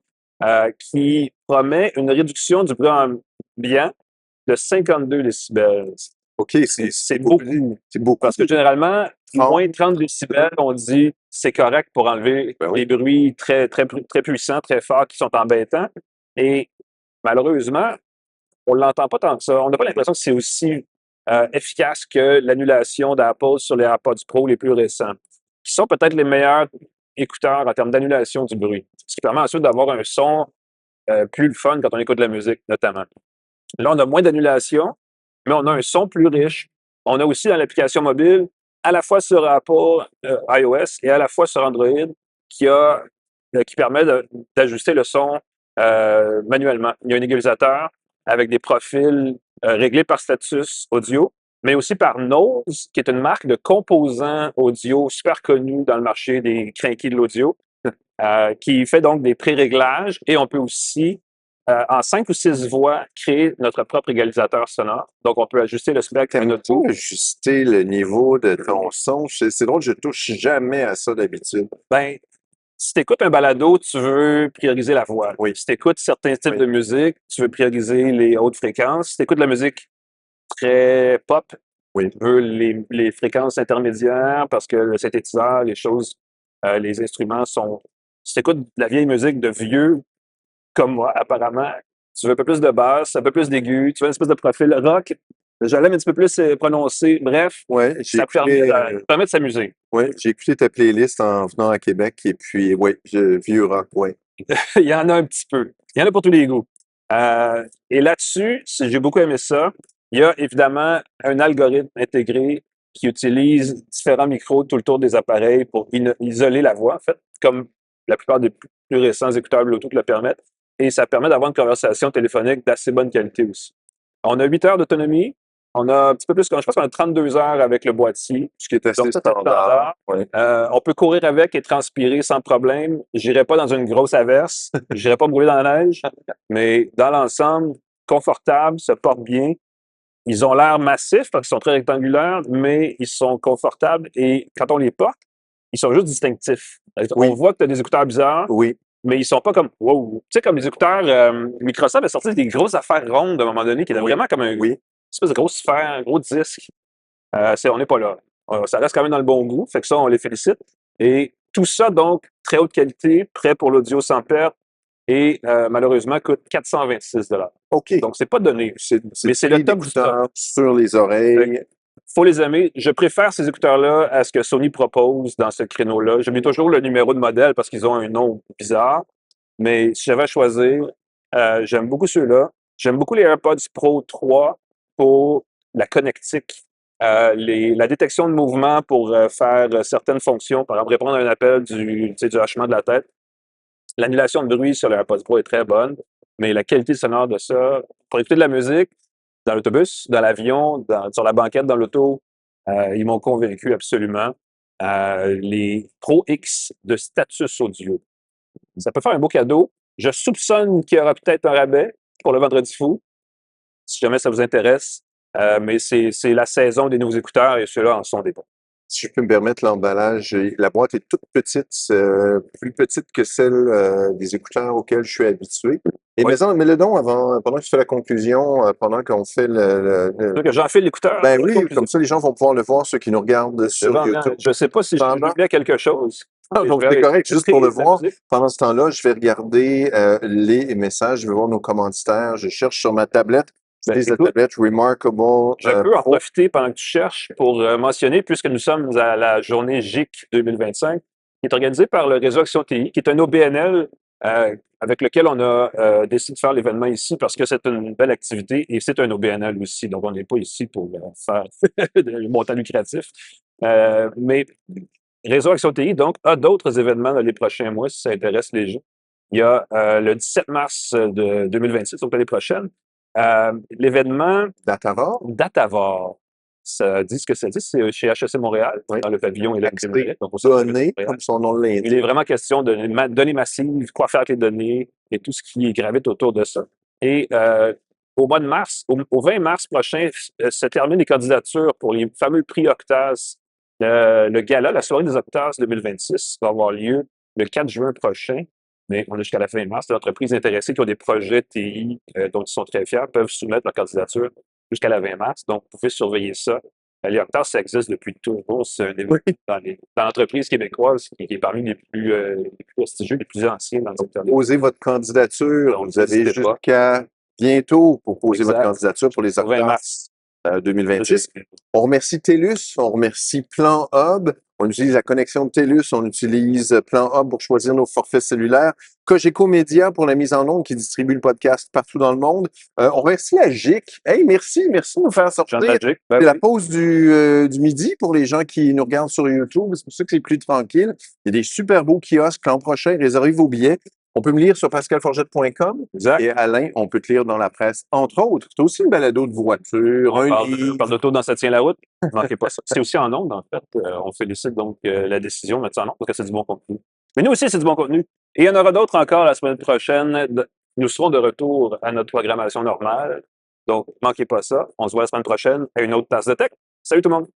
qui promet une réduction du bruit ambiant de 52 décibels. OK, C'est beaucoup. C'est beaucoup. Parce que généralement, moins de 30 décibels, on dit c'est correct pour enlever les bruits très, très, très puissants, très forts qui sont embêtants. Et malheureusement, on ne l'entend pas tant que ça. On n'a pas l'impression que c'est aussi efficace que l'annulation d'Apple sur les AirPods Pro les plus récents, qui sont peut-être les meilleurs écouteurs en termes d'annulation du bruit. Ce qui permet ensuite d'avoir un son plus le fun quand on écoute de la musique, notamment. Là, on a moins d'annulation, mais on a un son plus riche. On a aussi dans l'application mobile, à la fois sur Apple iOS et à la fois sur Android, qui permet d'ajuster le son manuellement. Il y a un égalisateur avec des profils réglés par status audio, mais aussi par Nose, qui est une marque de composants audio super connue dans le marché des crinqués de l'audio, qui fait donc des pré-réglages et on peut aussi en 5 ou 6 voix, créer notre propre égalisateur sonore. Donc, on peut ajuster le spectre. On peut ajuster le niveau de ton son. C'est drôle, je touche jamais à ça d'habitude. Ben, si tu écoutes un balado, tu veux prioriser la voix. Oui. Si tu écoutes certains types de musique, tu veux prioriser les hautes fréquences. Si tu écoutes de la musique très pop, tu veux les fréquences intermédiaires parce que le synthétiseur, les choses, les instruments sont... Si tu écoutes de la vieille musique de vieux, comme moi, apparemment, tu veux un peu plus de basse, un peu plus d'aigu, tu veux une espèce de profil rock, je l'aime un petit peu plus prononcé. Bref, ça permet de s'amuser. Oui, j'ai écouté ta playlist en venant à Québec et puis, vieux rock, Il y en a un petit peu. Il y en a pour tous les goûts. Et là-dessus, j'ai beaucoup aimé ça. Il y a évidemment un algorithme intégré qui utilise différents micros tout le tour des appareils pour isoler la voix, en fait, comme la plupart des plus récents écouteurs Bluetooth le permettent. Et ça permet d'avoir une conversation téléphonique d'assez bonne qualité aussi. On a 8 heures d'autonomie. On a un petit peu plus, je pense qu'on a 32 heures avec le boîtier. Ce qui est assez standard. On peut courir avec et transpirer sans problème. J'irai pas dans une grosse averse. J'irai pas me rouler dans la neige. Mais dans l'ensemble, confortable, se portent bien. Ils ont l'air massifs parce qu'ils sont très rectangulaires, mais ils sont confortables. Et quand on les porte, ils sont juste distinctifs. On voit que tu as des écouteurs bizarres. Oui. Mais ils sont pas comme wow. Tu sais, comme les écouteurs, Microsoft a sorti des grosses affaires rondes à un moment donné qui étaient vraiment comme une espèce de grosse sphère, un gros disque. On n'est pas là. Ça reste quand même dans le bon goût. Fait que ça, on les félicite. Et tout ça, donc, très haute qualité, prêt pour l'audio sans perte et malheureusement coûte 426 $. OK. Donc, c'est pas donné. Mais c'est le top du top. Sur les oreilles. Faut les aimer. Je préfère ces écouteurs-là à ce que Sony propose dans ce créneau-là. Je mets toujours le numéro de modèle parce qu'ils ont un nom bizarre. Mais si j'avais à choisir, j'aime beaucoup ceux-là. J'aime beaucoup les AirPods Pro 3 pour la connectique, la détection de mouvement pour faire certaines fonctions, par exemple répondre à un appel du hachement de la tête. L'annulation de bruit sur les AirPods Pro est très bonne. mais la qualité sonore de ça, pour écouter de la musique, dans l'autobus, dans l'avion, sur la banquette, dans l'auto, ils m'ont convaincu absolument. Les Pro X de Status Audio. Ça peut faire un beau cadeau. Je soupçonne qu'il y aura peut-être un rabais pour le Vendredi fou, si jamais ça vous intéresse. Mais c'est la saison des nouveaux écouteurs et ceux-là en sont des bons. Si je peux me permettre, l'emballage, la boîte est toute petite, plus petite que celle des écouteurs auxquels je suis habitué. Et Oui. mets-le donc pendant que tu fais la conclusion, pendant qu'on fait C'est que j'enfile l'écouteur. Ben oui, comme ça, les gens vont pouvoir le voir, ceux qui nous regardent sur YouTube. Je ne sais pas si je vais à quelque chose. Donc, c'est correct, juste pour le voir. Pendant ce temps-là, je vais regarder les messages, je vais voir nos commanditaires, je cherche sur ma tablette. Ben, C'est la écoute, tablette Remarkable je peux en Pro. profiter pendant que tu cherches pour mentionner, puisque nous sommes à la journée GIC 2025, qui est organisée par le réseau Action TI, qui est un OBNL avec lequel on a décidé de faire l'événement ici parce que c'est une belle activité et c'est un OBNL aussi. Donc, on n'est pas ici pour faire du montant lucratif. Mais Réseau Action TI, donc, a d'autres événements dans les prochains mois si ça intéresse les gens. Il y a le 17 mars de 2026, donc l'année prochaine, l'événement Datavor. Ça dit ce que ça dit, c'est chez HEC Montréal, dans le pavillon électrique. Données, comme son nom l'indique. Il est vraiment question de données massives, quoi faire avec les données et tout ce qui gravite autour de ça. Et au mois de mars, au 20 mars prochain, se terminent les candidatures pour les fameux prix Octase. Le gala, la soirée des Octases 2026, va avoir lieu le 4 juin prochain. Mais on est jusqu'à la fin mars. Les entreprises intéressées qui ont des projets TI dont ils sont très fiers peuvent soumettre leur candidature jusqu'à la 20 mars. Donc, vous pouvez surveiller ça. Les Octaves, ça existe depuis toujours. C'est un événement dans l'entreprise québécoise qui est parmi les plus prestigieux, les plus anciens dans le secteur. Posez votre candidature. Donc, vous avez jusqu'à bientôt pour poser votre candidature pour les Octaves 2026. On remercie TELUS, on remercie Plan Hub. On utilise la connexion de TELUS, on utilise Plan Hub pour choisir nos forfaits cellulaires. Cogeco Média pour la mise en onde qui distribue le podcast partout dans le monde. On remercie la GIC. Hey, merci de nous faire sortir. C'est la pause du midi pour les gens qui nous regardent sur YouTube. C'est pour ça que c'est plus tranquille. Il y a des super beaux kiosques l'an prochain. Réservez vos billets. On peut me lire sur pascalforgette.com. Et Alain, on peut te lire dans la presse, entre autres. C'est aussi une balado de voiture, on parle d'auto dans Ça tient la route. Ne manquez pas ça. C'est aussi en ondes, en fait. On félicite donc la décision de mettre ça en ondes parce que c'est du bon contenu. Mais nous aussi, c'est du bon contenu. Et il y en aura d'autres encore la semaine prochaine. Nous serons de retour à notre programmation normale. Donc, ne manquez pas ça. On se voit la semaine prochaine à une autre tasse de tech. Salut tout le monde!